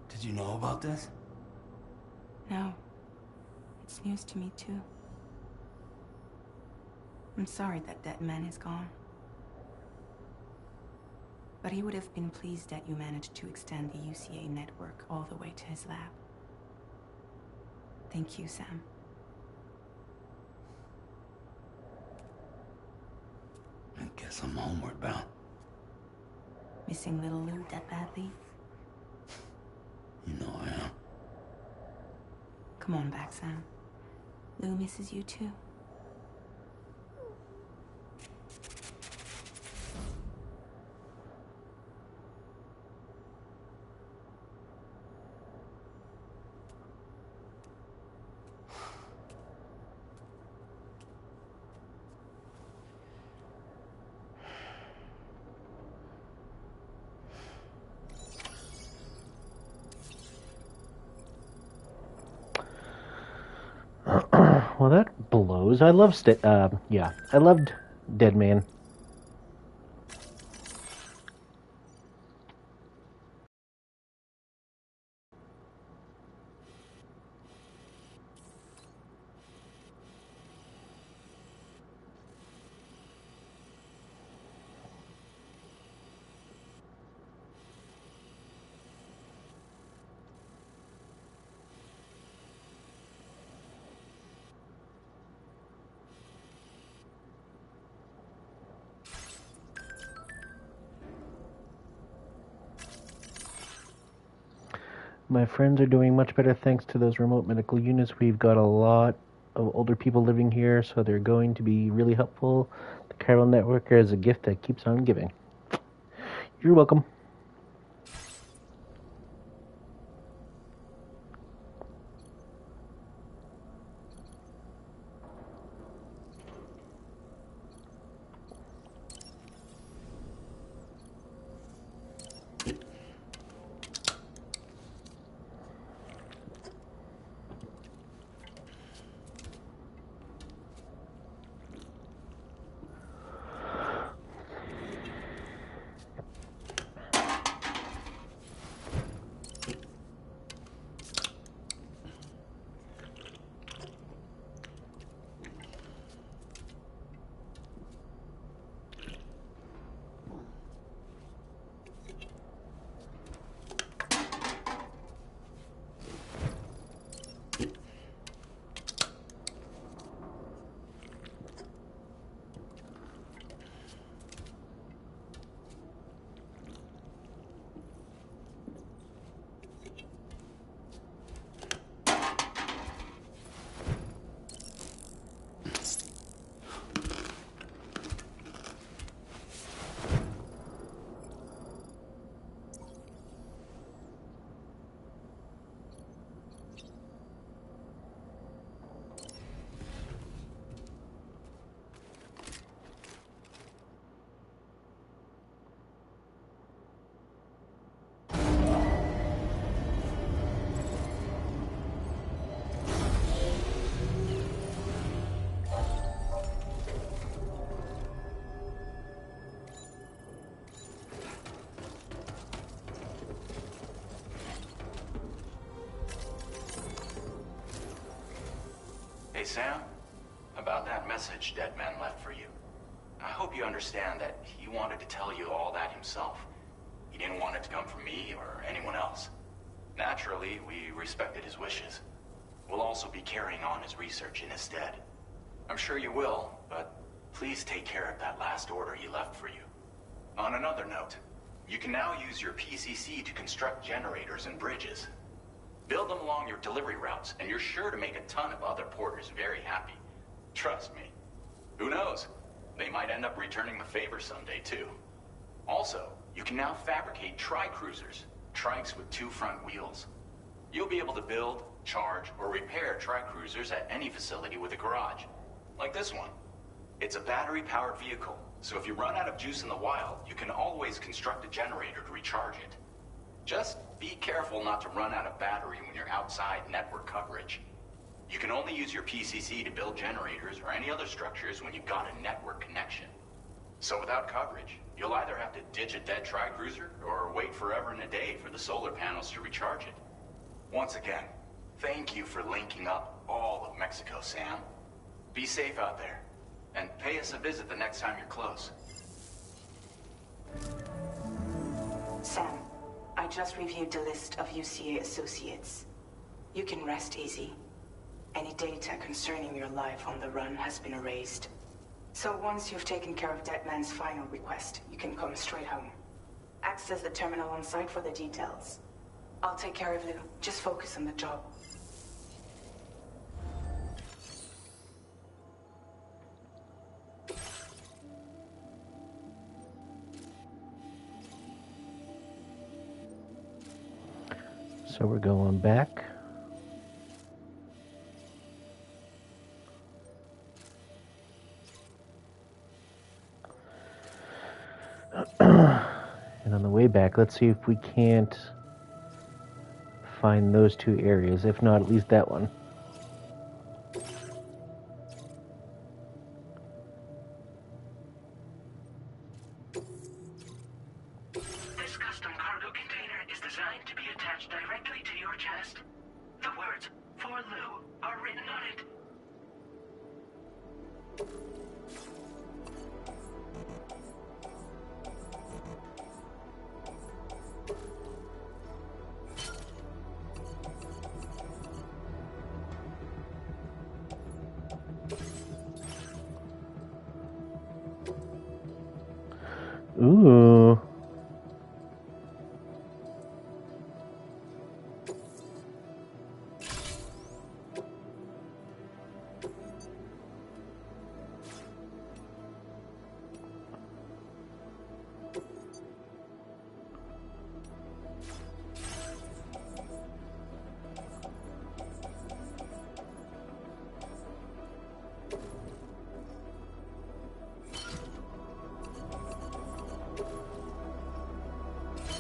Did you know about this? No. It's news to me, too. I'm sorry that Deadman is gone. But he would have been pleased that you managed to extend the UCA network all the way to his lab. Thank you, Sam. I guess I'm homeward bound. Missing little Lou that badly? You know I am. Come on back, Sam. Lou misses you too. Well, that blows. I love I loved Deadman. My friends are doing much better thanks to those remote medical units. We've got a lot of older people living here, so they're going to be really helpful. The Chiral Network is a gift that keeps on giving. You're welcome. Hey, Sam, about that message Deadman left for you. I hope you understand that he wanted to tell you all that himself. He didn't want it to come from me or anyone else. Naturally, we respected his wishes. We'll also be carrying on his research in his stead. I'm sure you will, but please take care of that last order he left for you. On another note, you can now use your PCC to construct generators and bridges. Build them along your delivery routes, and you're sure to make a ton of other porters very happy. Trust me. Who knows? They might end up returning the favor someday, too. Also, you can now fabricate tri-cruisers, trikes with 2 front wheels. You'll be able to build, charge, or repair tri-cruisers at any facility with a garage. Like this one. It's a battery-powered vehicle, so if you run out of juice in the wild, you can always construct a generator to recharge it. Just be careful not to run out of battery when you're outside network coverage. You can only use your PCC to build generators or any other structures when you've got a network connection. So without coverage, you'll either have to ditch a dead tri-cruiser or wait forever and a day for the solar panels to recharge it. Once again, thank you for linking up all of Mexico, Sam. Be safe out there, and pay us a visit the next time you're close. Sam, I just reviewed the list of UCA associates. You can rest easy. Any data concerning your life on the run has been erased. So once you've taken care of Deadman's final request, you can come straight home. Access the terminal on site for the details. I'll take care of you. Just focus on the job. So we're going back. And on the way back, let's see if we can't find those 2 areas. If not, at least that one. This custom cargo container is designed to be attached directly to your chest. The words, "For Lou," are written on it. Ooh.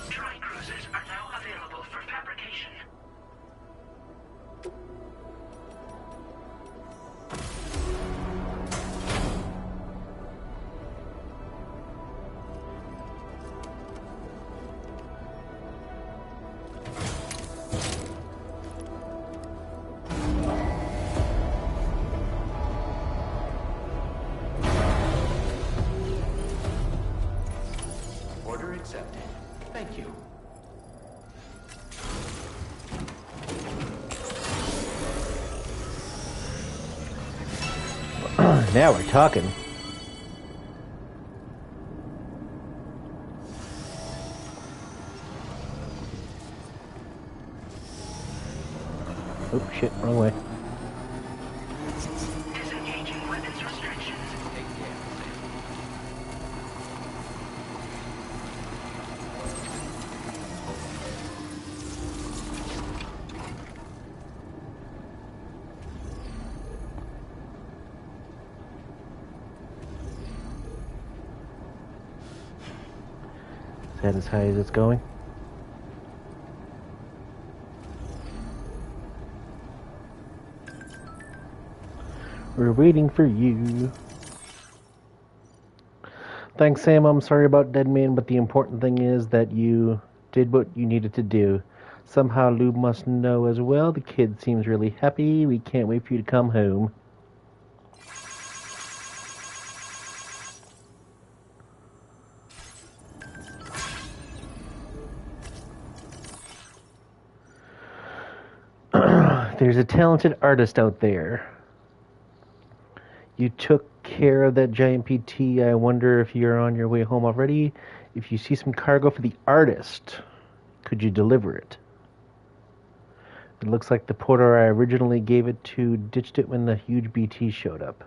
Tri-cruisers are now available for fabrication. Order accepted. Thank you. Now we're talking. Oh shit, wrong way. Disengaging weapons restrictions. Take care. Is that as high as it's going? We're waiting for you. Thanks, Sam. I'm sorry about Deadman, but the important thing is that you did what you needed to do. Somehow Lou must know as well. The kid seems really happy. We can't wait for you to come home. there's a talented artist out there. You took care of that giant PT. I wonder if you're on your way home already. If you see some cargo for the artist, could you deliver it? It looks like the porter I originally gave it to ditched it when the huge BT showed up.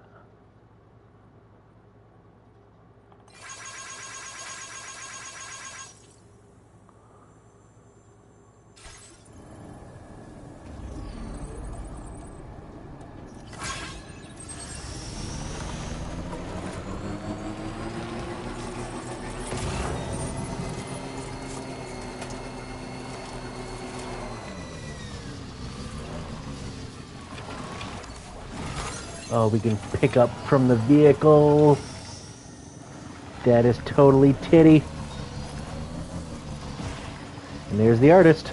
Oh, we can pick up from the vehicle. That is totally titty. And there's the artist.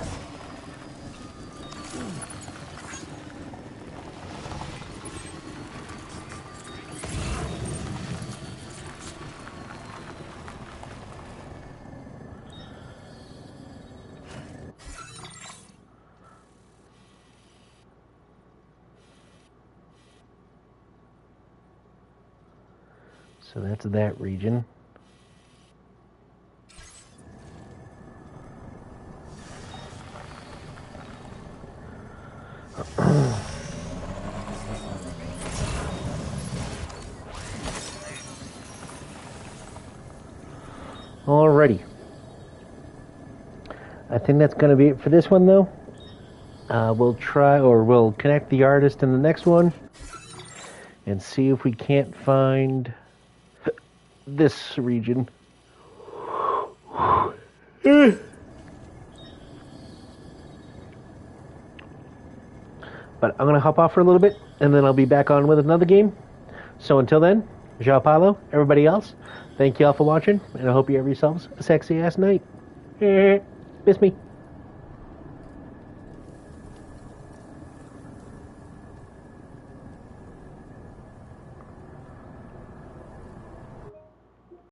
So that's that region. Alrighty. I think that's going to be it for this one, though. We'll connect the artist in the next one and see if we can't find this region. But I'm going to hop off for a little bit, and then I'll be back on with another game. So until then, João Paulo, everybody else, thank you all for watching, and I hope you have yourselves a sexy-ass night. Miss me.